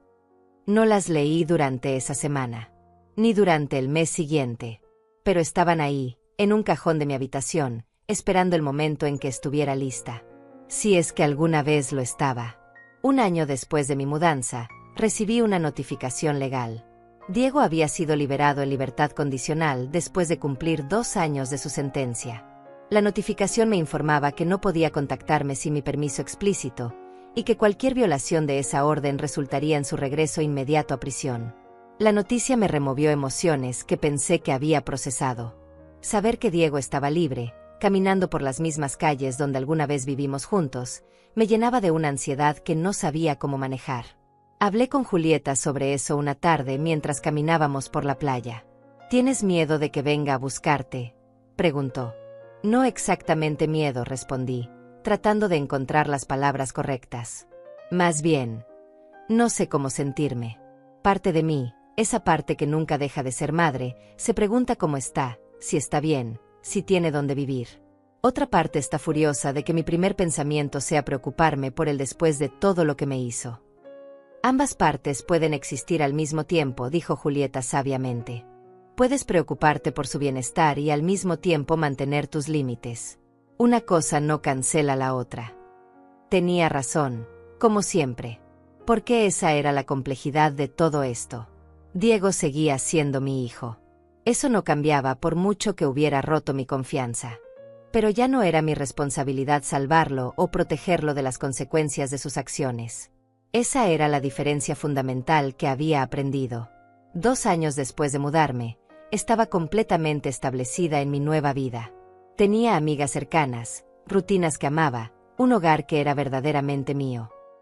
No las leí durante esa semana, ni durante el mes siguiente, pero estaban ahí, en un cajón de mi habitación, esperando el momento en que estuviera lista. Si es que alguna vez lo estaba. Un año después de mi mudanza, recibí una notificación legal. Diego había sido liberado en libertad condicional después de cumplir 2 años de su sentencia. La notificación me informaba que no podía contactarme sin mi permiso explícito, y que cualquier violación de esa orden resultaría en su regreso inmediato a prisión. La noticia me removió emociones que pensé que había procesado. Saber que Diego estaba libre, caminando por las mismas calles donde alguna vez vivimos juntos, me llenaba de una ansiedad que no sabía cómo manejar. Hablé con Julieta sobre eso una tarde mientras caminábamos por la playa. «¿Tienes miedo de que venga a buscarte?», preguntó. «No exactamente miedo», respondí, tratando de encontrar las palabras correctas. «Más bien, no sé cómo sentirme. Parte de mí, esa parte que nunca deja de ser madre, se pregunta cómo está, si está bien, si tiene dónde vivir. Otra parte está furiosa de que mi primer pensamiento sea preocuparme por él después de todo lo que me hizo». «Ambas partes pueden existir al mismo tiempo», dijo Julieta sabiamente. «Puedes preocuparte por su bienestar y al mismo tiempo mantener tus límites. Una cosa no cancela la otra». Tenía razón, como siempre. Porque esa era la complejidad de todo esto. Diego seguía siendo mi hijo. Eso no cambiaba por mucho que hubiera roto mi confianza. Pero ya no era mi responsabilidad salvarlo o protegerlo de las consecuencias de sus acciones. Esa era la diferencia fundamental que había aprendido. 2 años después de mudarme, estaba completamente establecida en mi nueva vida. Tenía amigas cercanas, rutinas que amaba, un hogar que era verdaderamente mío.